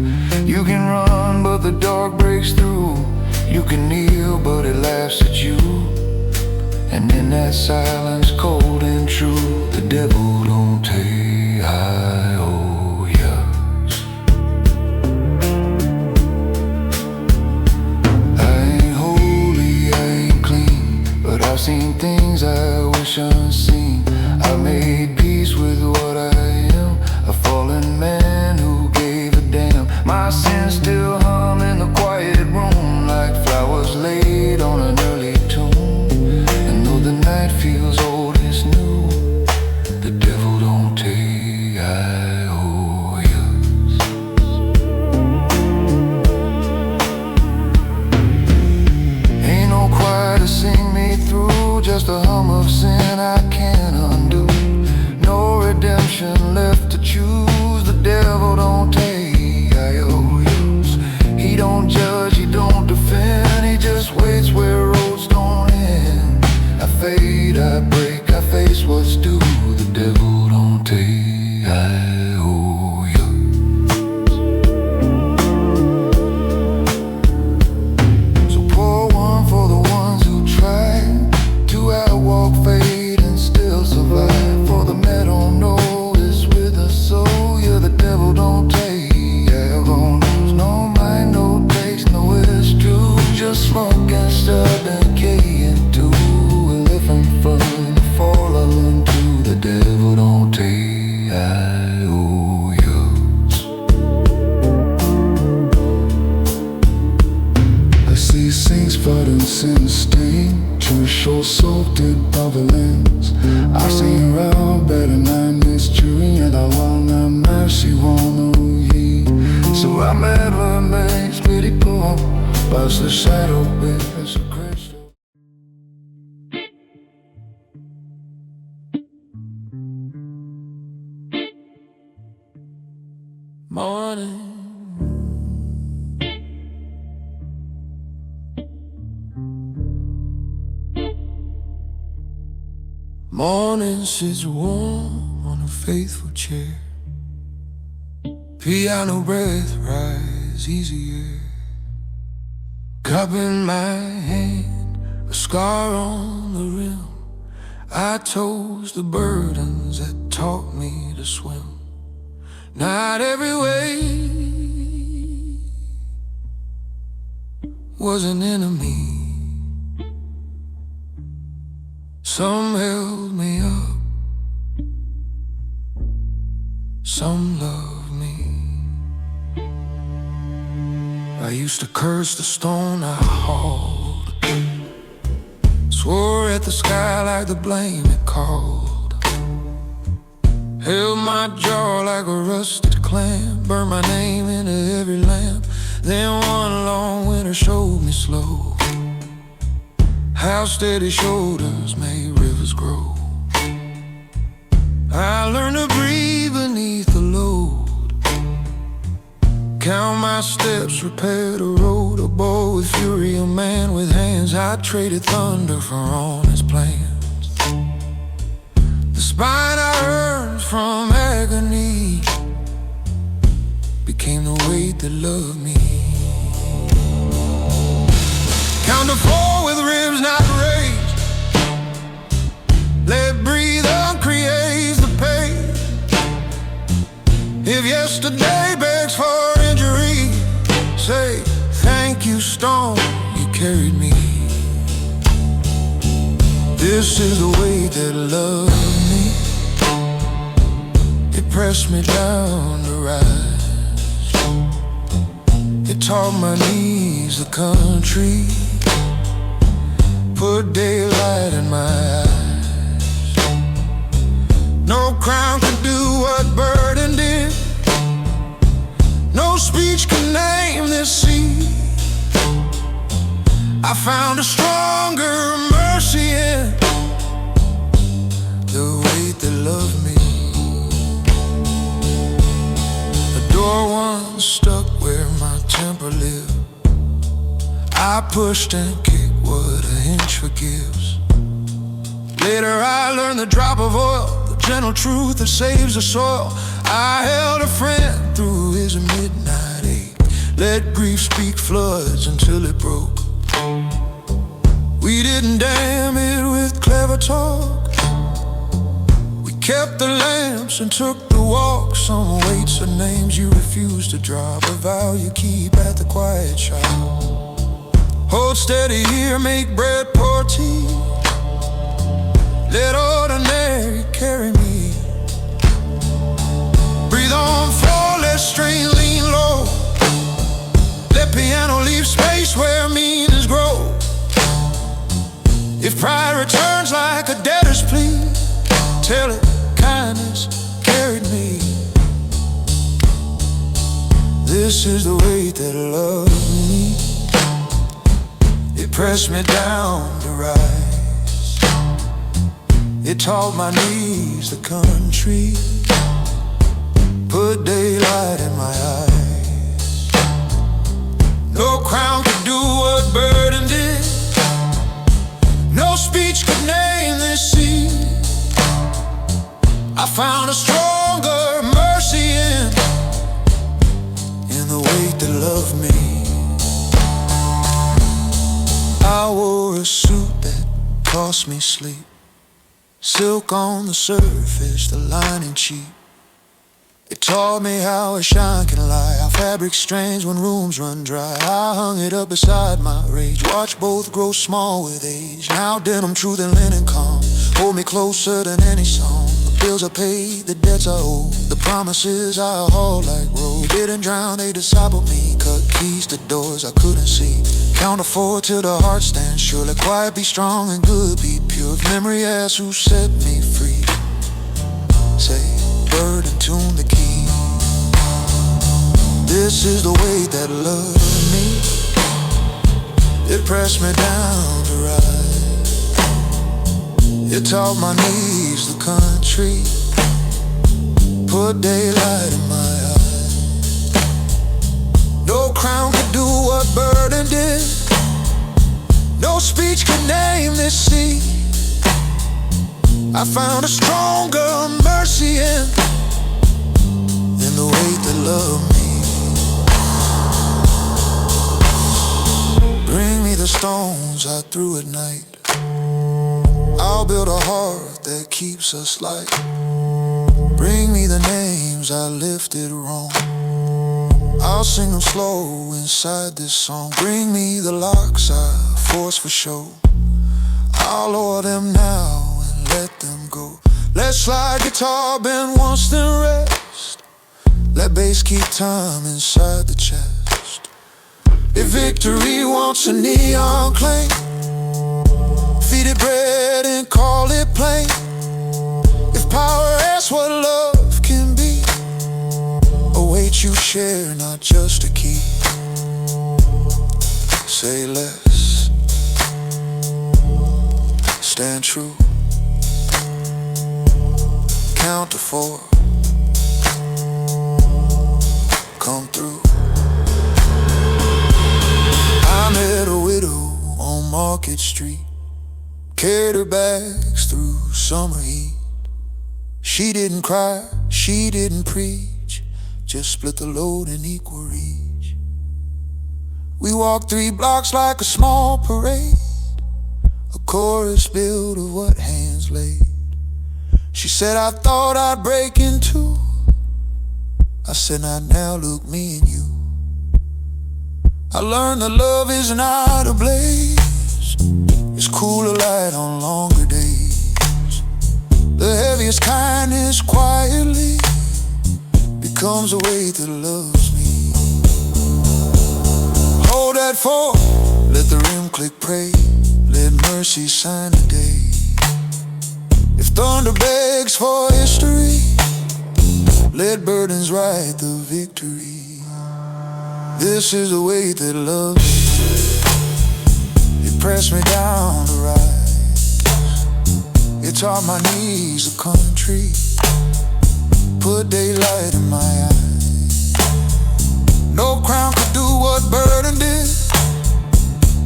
You can run, but the dark breaks through. You can kneel, but it laughs at you. And in that silence, cold and true, the devil don't take. I owe yours. I ain't holy, I ain't clean, but I've seen things I wish unseen. I made peace with what I am, a fallen man who gave a damn. My sins still hum in the quiet room, like flowers laid on an early tomb. And though the night feels old, it's new. The devil don't take. I owe yours. Ain't no choir to sing me through, just a hum of sin I can't undo. No redemption left to choose. The devil don't take. I owe yours. He don't judge, he don't defend, he just waits where roads don't end. I fade, I break, I face what's due. The devil don't take. I owe yours. So pour one for the ones who try to outwalk fate and still survive. For the men don't know it's with us, so yeah, the devil don't take. Yeah, gonna lose no mind, no taste, no it's true. Just smoke and start decaying too. We're living fun, falling to. The devil don't take. I owe yours. I see saints fighting sin stain, true show salted by the lens. I see around better than mystery, and I want a mercy, want ye. So I'm ever amazed, pretty poor, past the shadow with a great story. Morning, Morning sits warm on a faithful chair. Piano breath rise easier. Cup in my hand, a scar on the rim. I toast the burdens that taught me to swim. Not every way was an enemy. Some held me up, some loved me. I used to curse the stone I hauled, swore at the sky like the blame it called. Held my jaw like a rusted clamp, burned my name into every lamp. Then one long winter showed me slow how steady shoulders make rivers grow. I learned to breathe beneath the load, count my steps, repair the road. A boy with fury, a man with hands. I traded thunder for honest plans. The spine I earned from agony became the weight that loved me. Count to 4 with ribs not raised. Let breathe uncreates the pain. If yesterday begs for injury, say thank you, stone, you carried me. This is the way that loved me. It pressed me down to rise. It taught my knees the country, put daylight in my eyes. No crown could do what burden did. No speech can name this sea. I found a stronger mercy in the weight that loved me. The door once stuck where my temper lived. I pushed and kicked what an inch forgives. Later I learned the drop of oil, the gentle truth that saves the soil. I held a friend through his midnight ache, let grief speak floods until it broke. We didn't dam it with clever talk. We kept the lamps and took the walk. Some weights are names you refuse to drop, a vow you keep at the quiet shop. Hold steady here, make bread, pour tea. Let ordinary carry me. Breathe on, floor, let strain lean low. Let piano leave space where meanings grow. If pride returns like a debtor's plea, tell it kindness carried me. This is the weight that loved me. It pressed me down to rise. It taught my knees the country, put daylight in my eyes. No crown could do what burden did. No speech could name this sea. I found a stronger mercy in the weight that loved me. I wore a suit that cost me sleep, silk on the surface, the lining cheap. It taught me how a shine can lie, how fabric's strange when rooms run dry. I hung it up beside my rage, watched both grow small with age. Now denim true than linen calm, hold me closer than any song. The bills I paid, the debts I owe, the promises I hauled like road. Didn't drown, they discipled me, cut keys to doors I couldn't see. Count to 4 till the heart stands sure. Let quiet be strong and good be pure. If memory asks who set me free, say bird and tune the key. This is the way that loved me. It pressed me down to rise. It taught my knees the country, put daylight in my eyes. No crown could do what burden did. No speech could name this sea. I found a stronger mercy in the way that loved me. Bring me the stones I threw at night. I'll build a heart that keeps us light. Bring me the names I lifted wrong. I'll sing them slow inside this song. Bring me the locks I forced for show. I'll lower them now and let them go. Let slide guitar bend once then rest. Let bass keep time inside the chest. If victory wants a neon clang, feed it bread and call it plain. If power asks what love can be, a weight you share, not just a key. Say less, stand true. Count to 4, come through. I met a widow on Market Street, carried her bags through summer heat. She didn't cry, she didn't preach, just split the load in equal reach. We walked 3 blocks like a small parade, a chorus built of what hands laid. She said, I thought I'd break in two. I said, not now, look, me and you. I learned that love is not a blaze, it's cooler light on longer days. The heaviest kindness quietly becomes a weight that loves me. Hold that 4, let the rim click, pray, let mercy sign the day. If thunder begs for history, let burdens write the victory. This is the weight that loves me. It pressed me down to rise. It taught my knees a country, put daylight in my eyes. No crown could do what burden did,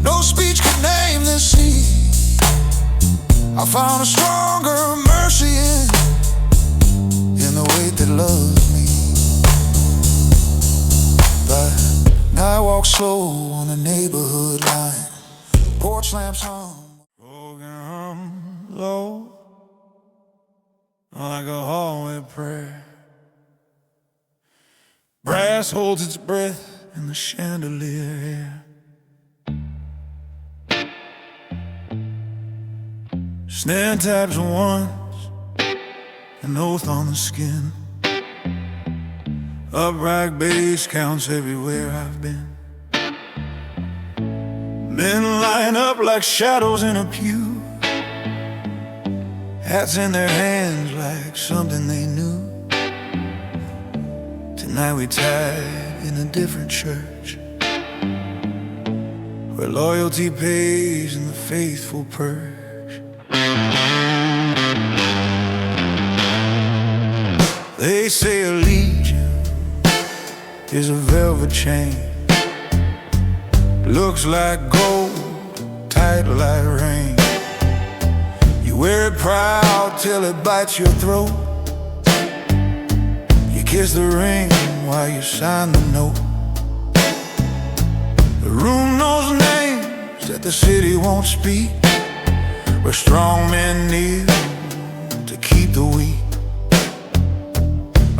no speech could name the sea. I found a stronger mercy in the weight that loves me. But now I walk slow on the neighborhood line, porch lamps hum, broken hum low, like a hallway prayer. Brass holds its breath in the chandelier air. Snare taps once, an oath on the skin. Upright bass counts everywhere I've been. Men line up like shadows in a pew, hats in their hands like something they knew. Tonight we tied in a different church, where loyalty pays and the faithful purge. They say allegiance is a velvet chain, looks like gold, tight like rain. You wear it proud till it bites your throat. You kiss the ring while you sign the note. The room knows names that the city won't speak, where strong men kneel to keep the weak.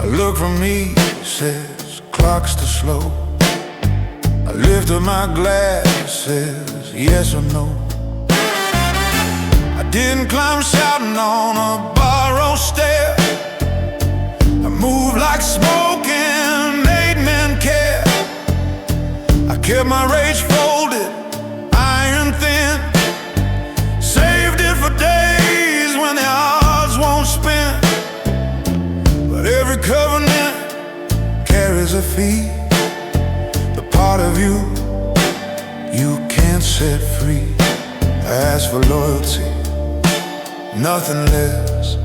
A look from me says clock's too slow. I lift up my glass, says yes or no. I didn't climb shouting on a borrowed stair. I moved like smoke and made men care. I kept my rage folded, iron thin, saved it for days when the odds won't spin. But every covenant carries a fee, the part of you can't set free. I ask for loyalty, nothing less,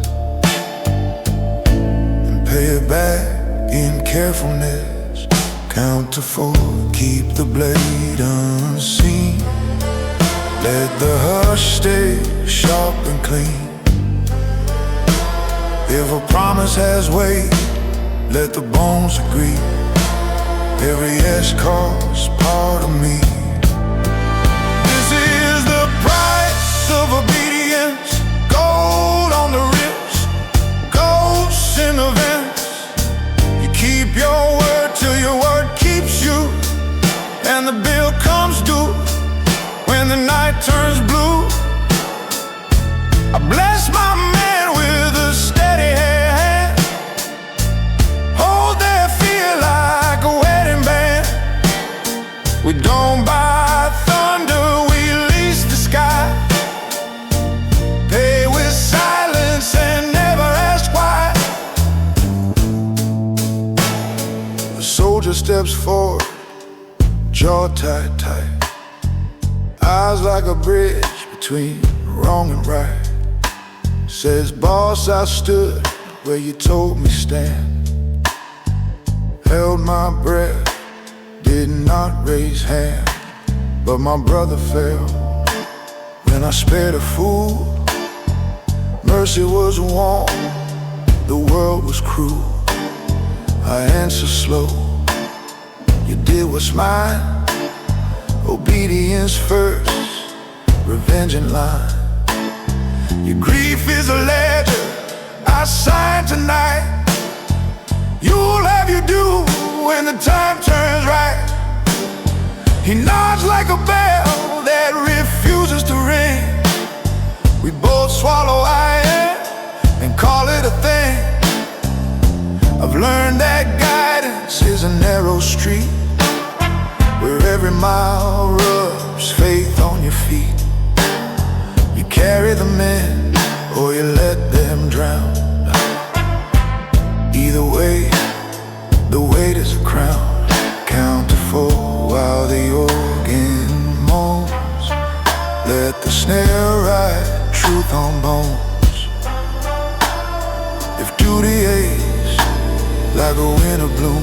and pay it back in carefulness. Count to 4, keep the blade unseen, let the hush stay sharp and clean. If a promise has weight, let the bones agree. Every escort's part of me. This is the price of obedience. Gold on the riffs, ghosts in the vents. You keep your word till your word keeps you, and the bill comes due when the night turns blue. I bless my man with a steady hand. Hold their fear like a wedding band. We don't buy thunder, we lease the sky. Pay with silence and never ask why. The soldier steps forward, jaw tight, tight. Eyes like a bridge between wrong and right. Says, boss, I stood where you told me stand. Held my breath, did not raise hand. But my brother fell when I spared a fool. Mercy was warm, the world was cruel. I answer slow, you did what's mine. Obedience first, revenge in line. Your grief is a ledger I sign tonight. You'll have your due when the time turns right. He nods like a bell that refuses to ring. We both swallow iron and call it a thing. I've learned that guidance is a narrow street, where every mile rubs faith on your feet. You carry the men or you let them drown. Either way, the weight is a crown. Count to four while the organ moans. Let the snare write truth on bones. If duty aches like a winter bloom,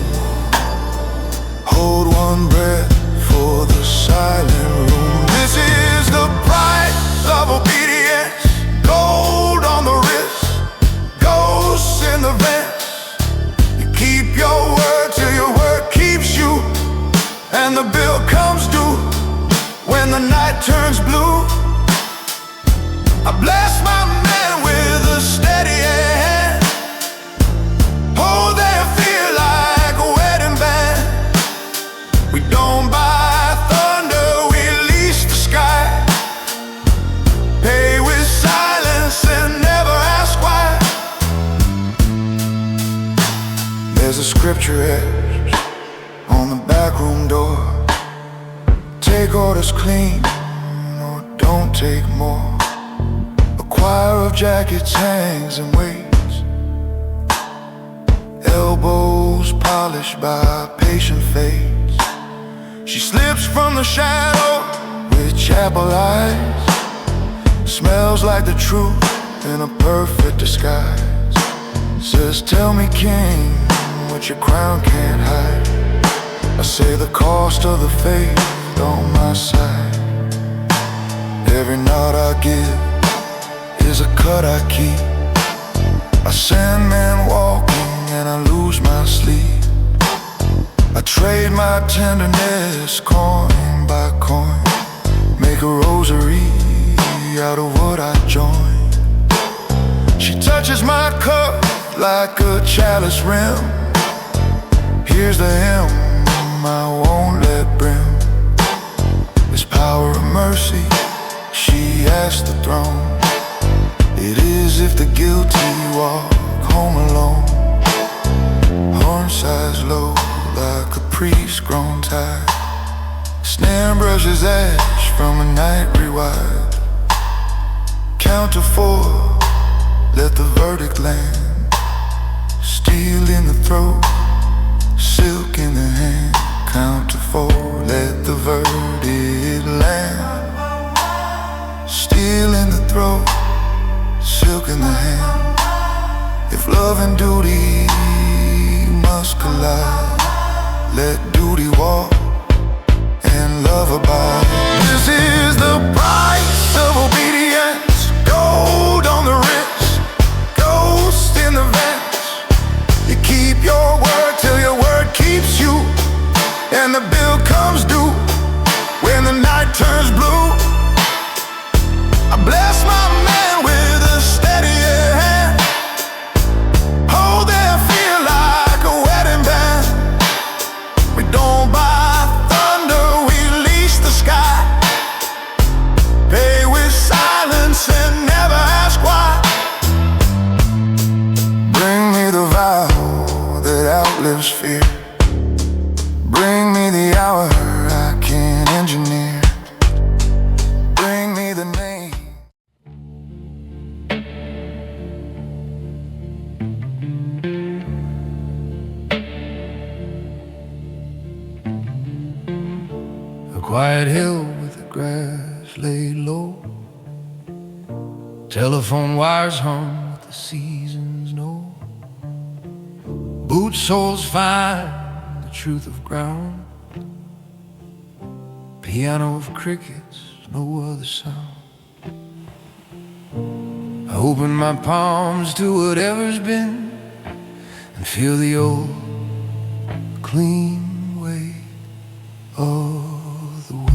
hold one breath for the silent room. This is the price of obedience. Gold on the wrist, ghosts in the vents. You keep your word till your word keeps you, and the bill comes due when the night turns blue. I bless my man with a steady hand. Hold their fear like a wedding band. We don't buy thunder, we lease the sky. Pay with silence and never ask why. There's a scripture etched on the backroom door. Take orders clean or don't take more. A choir of jackets hangs and waits, elbows polished by patient fates. She slips from the shadow With chapel eyes, smells like the truth in a perfect disguise. Says, tell me, king, what your crown can't hide. I say the cost of the faith on my side. Every nod I give is a cut I keep. I send men walking and I lose my sleep. I trade my tenderness coin by coin. Make a rosary out of what I join. She touches my cup like a chalice rim. Here's the hymn I won't let brim. This power of mercy, she asked the throne. It is if the guilty walk home alone. Horn size low like a priest grown tired. Snare brushes ash from a night rewired. Count to four, let the verdict land. Steel in the throat, silk in the hand. Count to four, let the verdict land. Steel in the throat, silk in the hand. If love and duty must collide, let duty walk and love abide. This is the price of obedience. Gold on the wrist, ghost in the quiet hill with the grass laid low. Telephone wires hung with the seasons know. Boot soles find the truth of ground. Piano of crickets, no other sound. I open my palms to whatever's been and feel the old clean way of the wind.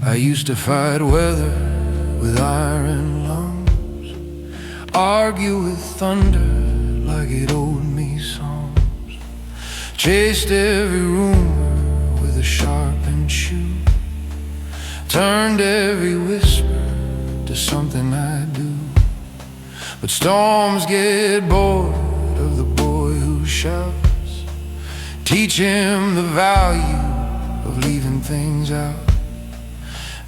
I used to fight weather with iron lungs, argue with thunder like it owed me songs, chased every rumor with a sharpened shoe, turned every whisper to something I do. But storms get bored of the boy who shouts. Teach him the value of leaving things out.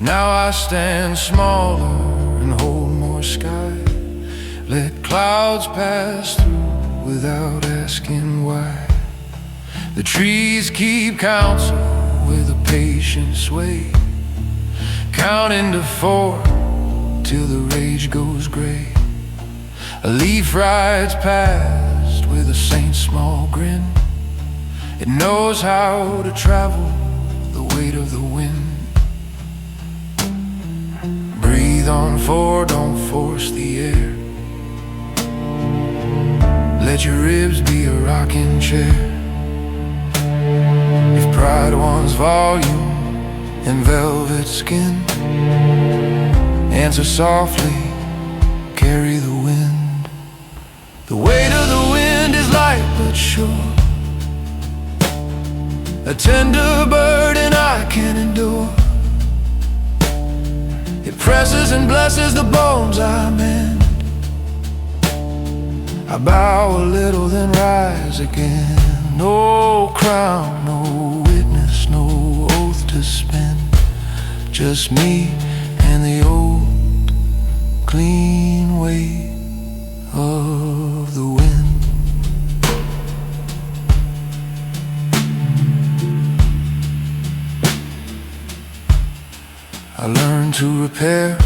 Now I stand smaller and hold more sky. Let clouds pass through without asking why. The trees keep counsel with a patient sway, counting to 4 till the rage goes gray. A leaf rides past with a saint's small grin. It knows how to travel the weight of the wind. Breathe on 4, don't force the air. Let your ribs be a rocking chair. If pride wants volume and velvet skin, answer softly, carry the wind. The weight of the wind is light but sure, a tender burden I can endure. It presses and blesses the bones I mend. I bow a little then rise again. No crown, no witness, no oath to spend. Just me and the old clean weight of the wind. I learned to repair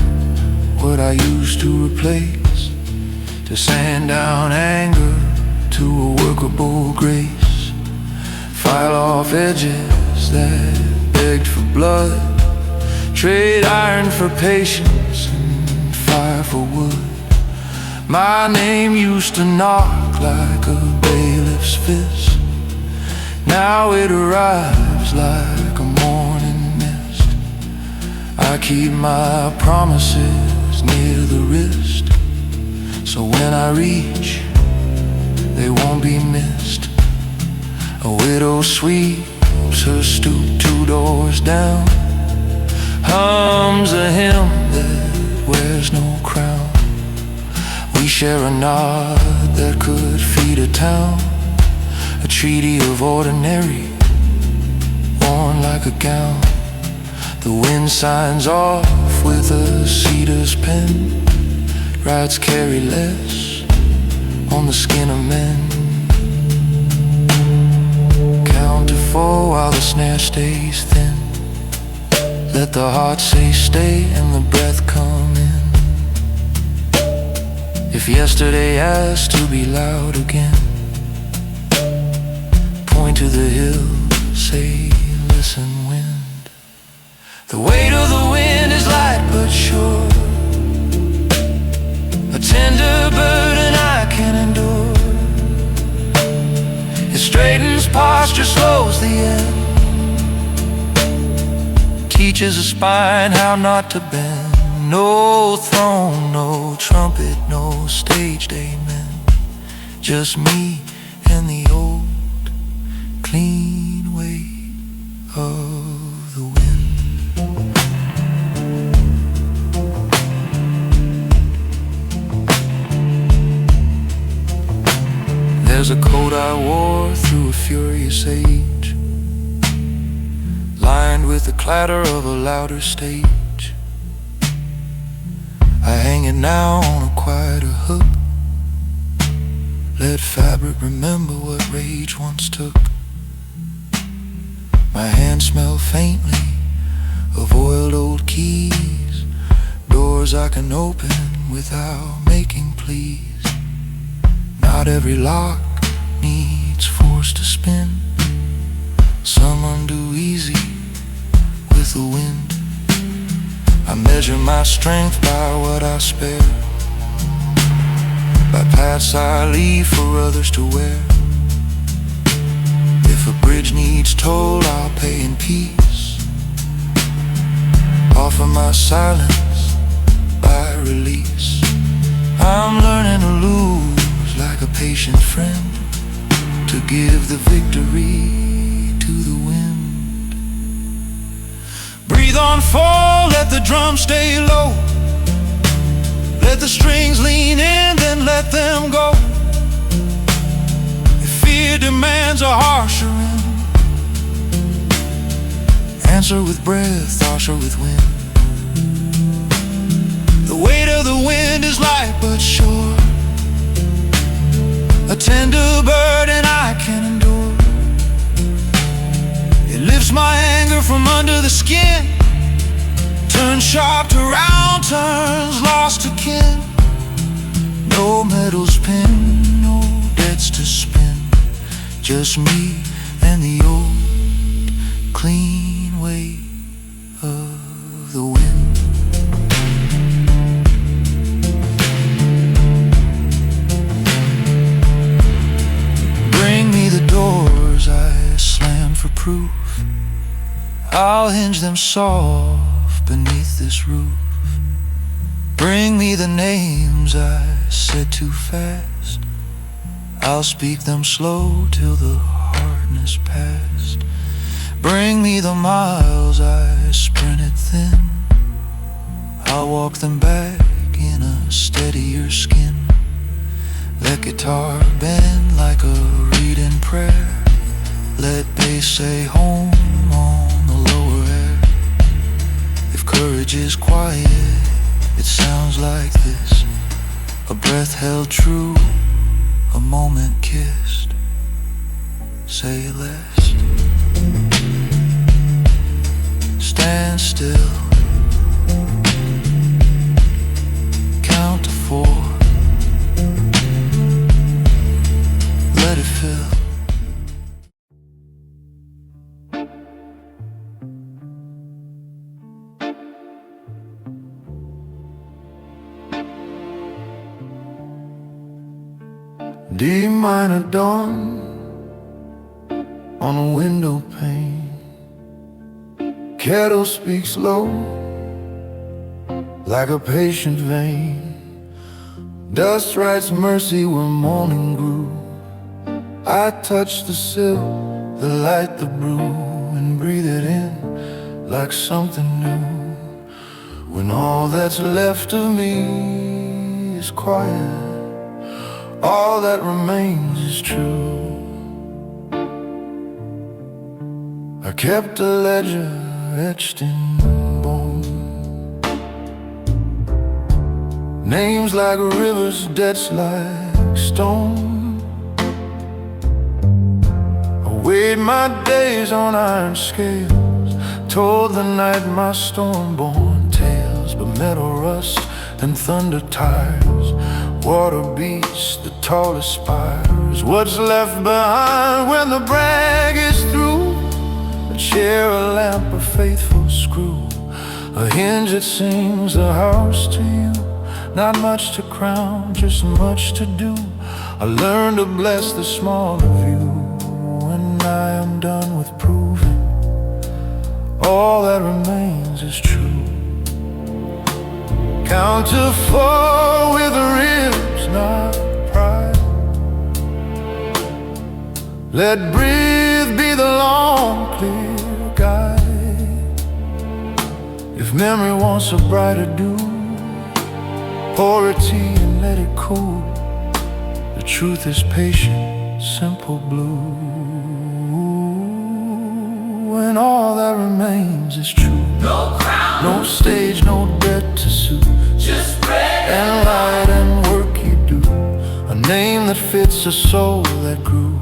what I used to replace, to sand down anger to a workable grace, file off edges that begged for blood, trade iron for patience and fire for wood. My name used to knock like a bailiff's fist. Now it arrives like a morning mist. I keep my promises near the wrist, so when I reach, they won't be missed. A widow sweeps her stoop 2 doors down, hums a hymn that wears no crown. We share a nod that could feed a town, a treaty of ordinary, worn like a gown. The wind signs off with a cedar's pen, writes carry less on the skin of men. Count to 4 while the snare stays thin. Let the heart say stay and the breath come in. If yesterday asked to be loud again, point to the hill, say listen wind. The weight of the wind is light but sure, a tender burden I can endure. It straightens posture, slows the end, teaches a spine how not to bend. No throne, no trumpet, no staged amen. Just me and the old clean weight of the wind. There's a coat I wore through a furious age, lined with the clatter of a louder stage. I hang it now on a quieter hook, Let fabric remember what rage once took. My hands smell faintly of oiled old keys, doors I can open without making pleas. Not every lock needs force to spin. Some undo easy with the wind. I measure my strength by what I spare, by paths I leave for others to wear. If a bridge needs toll, I'll pay in peace. Offer my silence by release. I'm learning to lose like a patient friend, to give the victory to the wind. Breathe on full, let the drums stay low. Let the strings lean in, then let them go. If fear demands a harsher end, answer with breath, harsher with wind. The weight of the wind is light but sure, a tender burden I can endure. It lifts my anger from under the skin, turns sharp to round turns, lost to kin. No metals pin, no debts to spin, just me and the old clean weight of the wind. Bring me the doors I slam for proof. I'll hinge them soft beneath this roof. Bring me the names I said too fast. I'll speak them slow till the hardness past. Bring me the miles I sprinted thin. I'll walk them back in a steadier skin. Let guitar bend like a reading prayer. Let bass say home on the lower air. If courage is quiet, it sounds like this: a breath held true, a moment kissed. Say less. Stand still. Count to 4. Let it fill. D minor dawn on a window pane. Kettle speaks low like a patient vein. Dust writes mercy where morning grew. I touch the sill, the light, the brew, and breathe it in like something new. When all that's left of me is quiet, all that remains is true. I kept a ledger etched in bone, names like rivers, debts like stone. I weighed my days on iron scales, told the night my storm-born tales. But metal rust and thunder tires, water beats the tallest spires. What's left behind when the brag is through? A chair, a lamp, a faithful screw, a hinge that sings a house to you. Not much to crown, just much to do. I learned to bless the small of you. When I am done with proving, all that remains is true. Count to 4 with ribs, not pride. Let breathe be the long, clear guide. If memory wants a brighter dew, pour a tea and let it cool. The truth is patient, simple blue. When all that remains is true. No crown, no stage, no debt to suit, just bread and light and work you do. A name that fits a soul that grew.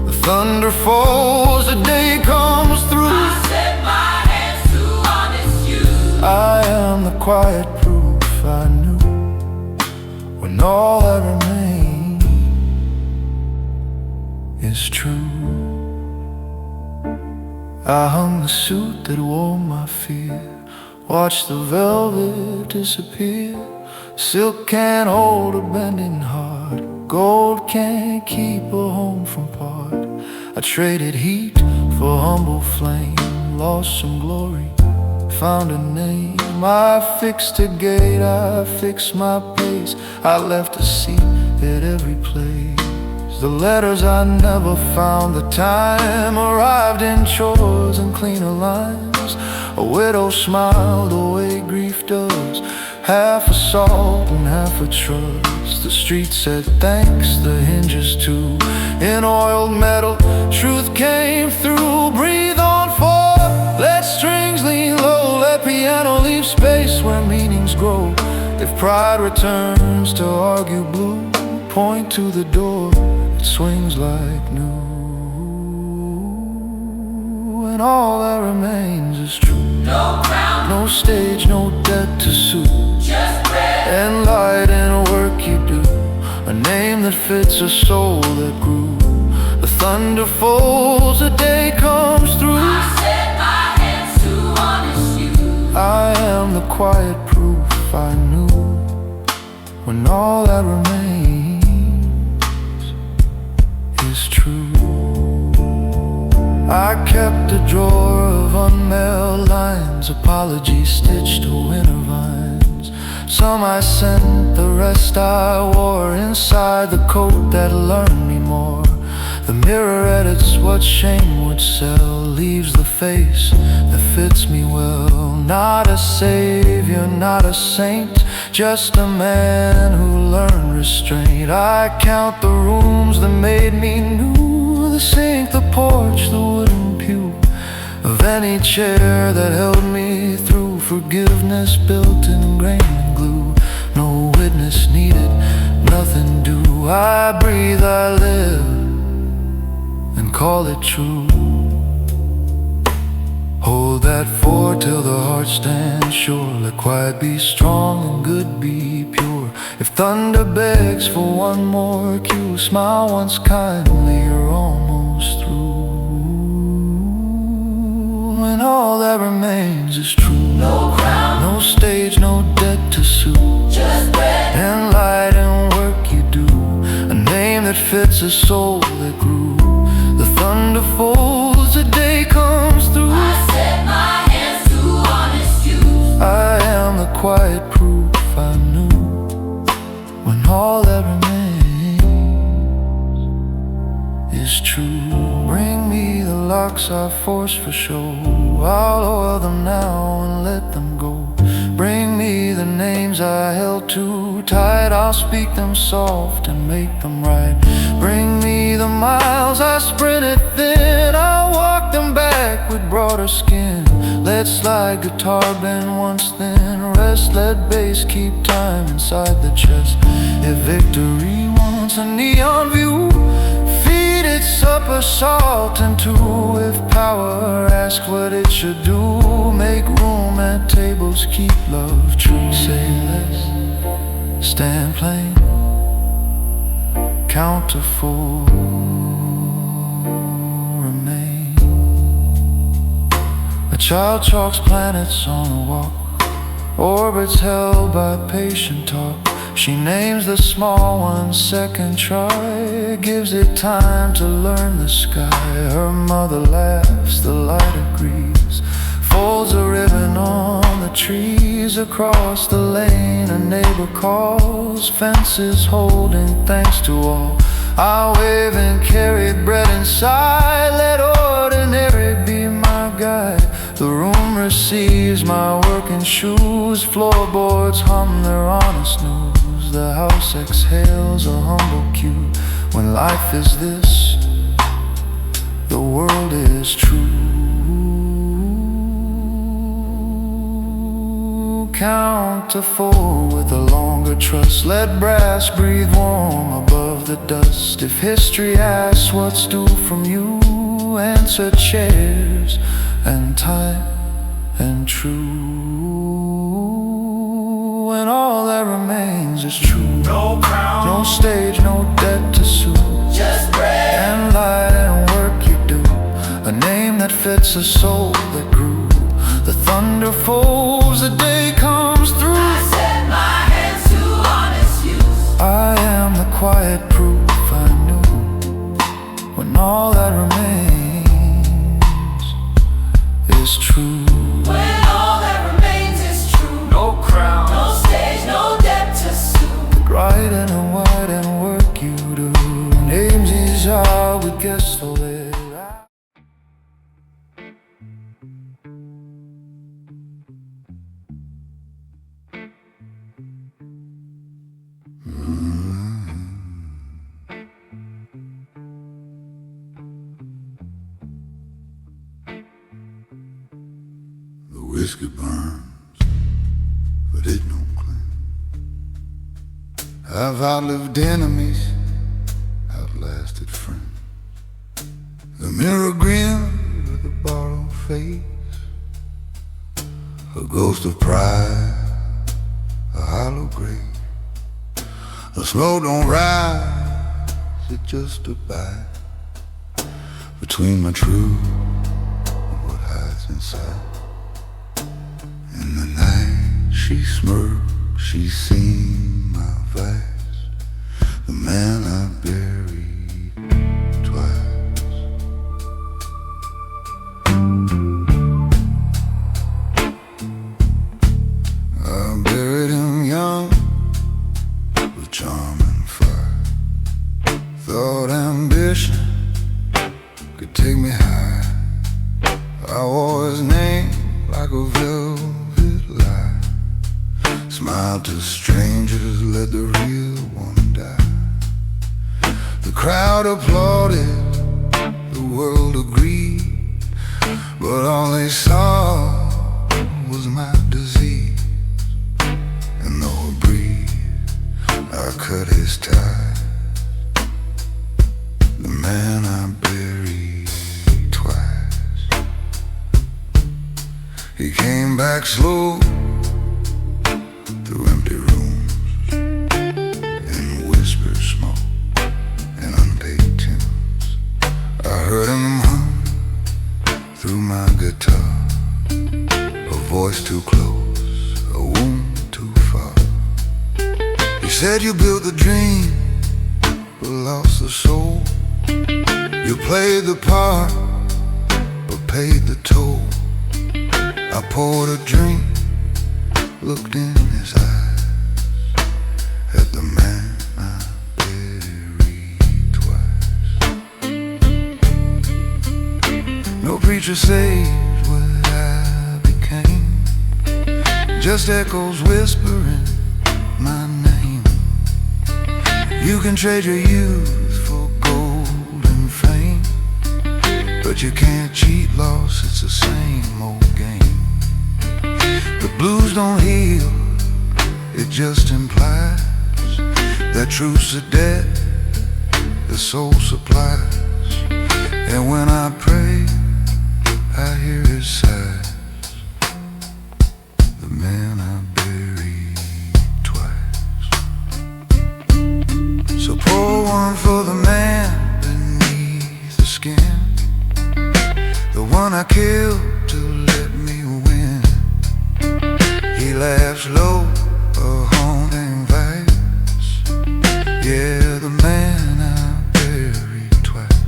The thunder falls, the day comes through. I set my hands to honest you. I am the quiet proof I knew when all that remains is true. I hung the suit that wore my fear, watched the velvet disappear. Silk can't hold a bending heart, gold can't keep a home from part. I traded heat for humble flame, lost some glory, found a name. I fixed a gate, I fixed my pace, I left a seat at every place. The letters I never found, the time arrived in chores and cleaner lines. A widow smiled the way grief does, half assault and half a trust. The street said thanks, the hinges too, in oiled metal, truth came through. Breathe on forth, let strings lean low, let piano leave space where meanings grow. If pride returns to argue blue, point to the door, it swings like new. And all that remains is true. No crown, No stage, no debt to suit, just bread and light and work you do. A name that fits a soul that grew. The thunder falls, the day comes through. I set my hands to honest you. I am the quiet proof I knew when all that remains is true. I kept a drawer of unmailed lines, apologies stitched to winter vines. Some I sent, the rest I wore inside the coat that learned me more. The mirror edits what shame would sell, leaves the face that fits me well. Not a savior, not a saint, just a man who learned restraint. I count the rooms that made me new, the sink, the porch, the wooden pew, of any chair that held me through. Forgiveness built in grain and glue, no witness needed, nothing due. I breathe, I live, and call it true. Hold that fort till the heart stands sure. Let quiet be strong and good be pure. If thunder begs for one more cue, smile once kindly, you're almost through. And all that remains is true. No crown, No stage, no debt to suit, just bread and light and work you do. A name that fits a soul that grew. The thunder falls, the day comes through. I set my hands to honest you. I am the quiet proof I knew when all that remains is true. Bring me the locks I forced for show, I'll oil them now and let them go. Bring me the names I held too tight, I'll speak them soft and make them right. Bring me the miles I sprinted thin, I'll walk them back with broader skin. Let slide guitar bend once thin, rest, let bass keep time inside the chest. If victory wants a neon view, feed it supper salt and two. If power asks what it should do, make room at tables, keep love true. Say less, stand plain, count to four, remain. A child chalks planets on a walk, orbits held by patient talk. She names the small ones second try, gives it time to learn the sky. Her mother laughs, the light agrees, folds a ribbon on the trees. Across the lane a neighbor calls, fences holding thanks to all. I wave and carry bread inside, let ordinary be my guide. The room receives my working shoes, floorboards hum their honest news. The house exhales a humble cue. When life is this, the world is true. count to 4 with a longer trust. Let brass breathe warm above the dust. If history asks what's due from you, answer chairs and time and true. And all that remains is true. No crown, No stage, no debt to sue. Just bread And light and work you do. A name that fits a soul that grew. The thunder falls, the day comes through. I set my hands to honest use. I am the quiet proof I knew. When all that remains is true. When all that remains is true. no crown, No stage, no debt to sue. Right and wide and work you do. Names is how we get so late. The whiskey burns, but it don't clean. I've outlived enemies, outlasted friends. The mirror grins with a borrowed face, a ghost of pride, a hollow grave. The smoke don't rise, it just abides between my truth and what hides inside. In the night she smirked, she seen my vice, the man I buried twice. I buried him young with charm and fire. Thought ambition could take me high. I wore his name like a velvet lie. Smiled to strangers, let the real one die. The crowd applauded, the world agreed, but all they saw was my disease. And though a breeze, I cut his tie. The man I buried twice. He came back slow through empty rooms and whispered smoke and unpaid tunes. I heard him hum through my guitar, a voice too close, a wound too far. He said you built the dream but lost the soul. You played the part but paid the toll. I poured a drink, looked in his eyes, at the man I buried twice. No preacher saves what I became, just echoes whispering my name. You can trade your youth for gold and fame, but you can't cheat loss, it's the same old game. The blues don't heal, it just implies that truth's a debt the soul supplies. And when I pray, I hear his sighs, the man I buried twice. So pour one for the man beneath the skin, the one I killed to let me win. He laughs low, a haunting vice. Yeah, the man I buried twice.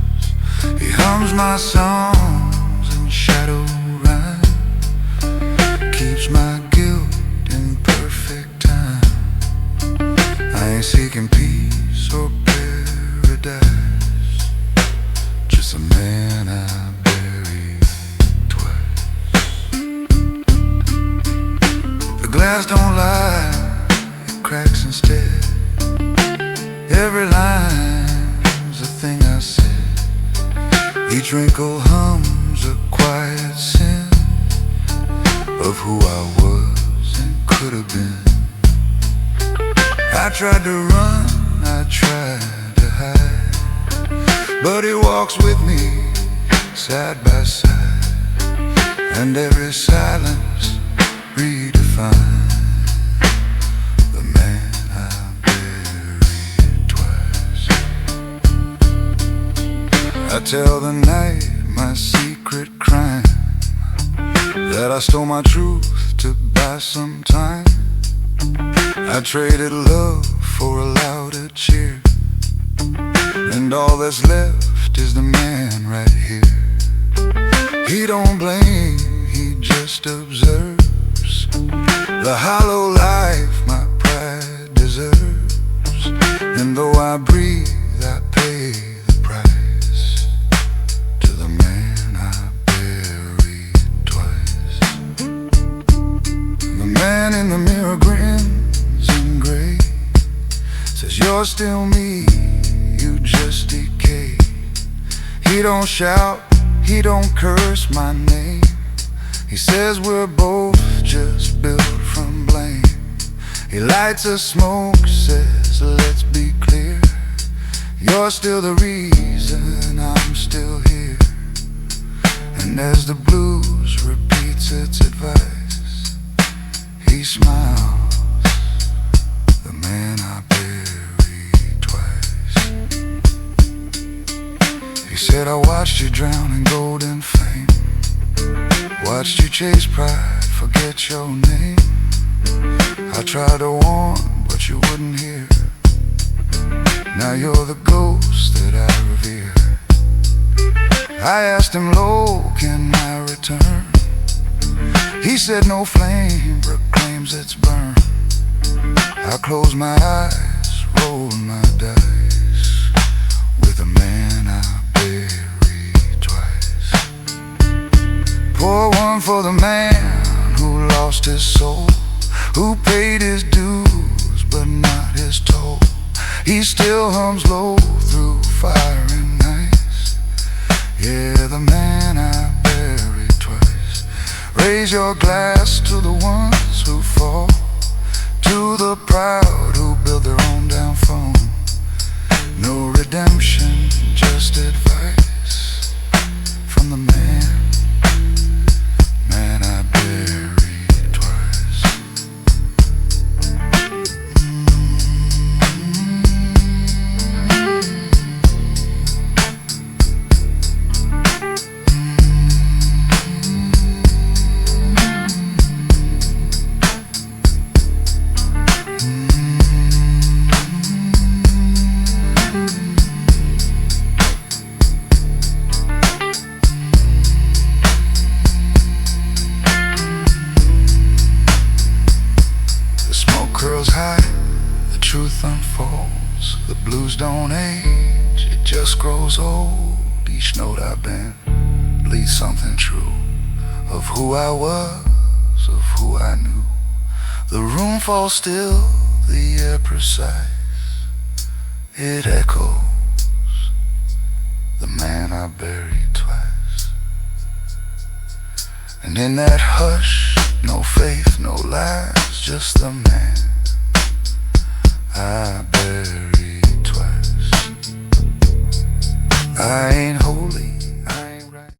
He hums my songs in shadow rhyme, keeps my guilt in perfect time. I ain't seeking peace or paradise, just a man I buried twice. The glass don't lie, it cracks instead. Every line's a thing I said. Each wrinkle hums a quiet sin of who I was and could could have been. I tried to run, I tried to hide, but he walks with me side by side, and every silence redefined the man I buried twice. I tell the night my secret crime, that I stole my truth to buy some time. I traded love for a louder cheer, and all that's left is the man right here. He don't blame, he just observes the hollow life my pride deserves. And though I breathe, I pay the price to the man I buried twice. The man in the mirror grins in gray, says you're still me, you just decay. He don't shout, he don't curse my name. He says we're both just built from blame. He lights a smoke, says let's be clear, you're still the reason I'm still here. And as the blues repeats its advice, he smiles, the man I buried twice. He said I watched you drown in golden fame, watched you chase pride, forget your name. I tried to warn, but you wouldn't hear. Now you're the ghost that I revere. I asked him, low, can I return? He said no flame proclaims its burn. I close my eyes, roll my dice with a man I buried twice. Pour one for the man who lost his soul, who paid his dues but not his toll. He still hums low through fire and ice. Yeah, the man I buried twice. Raise your glass to the ones who fall, to the proud who build their own downfall. No redemption, just advice from the man I buried twice. Curls high, the truth unfolds. The blues don't age, it just grows old. Each note I bend bleeds something true of who I was, of who I knew. The room falls still, the air precise, it echoes the man I buried twice. And in that hush, no faith, no lies, just the man I buried twice. I ain't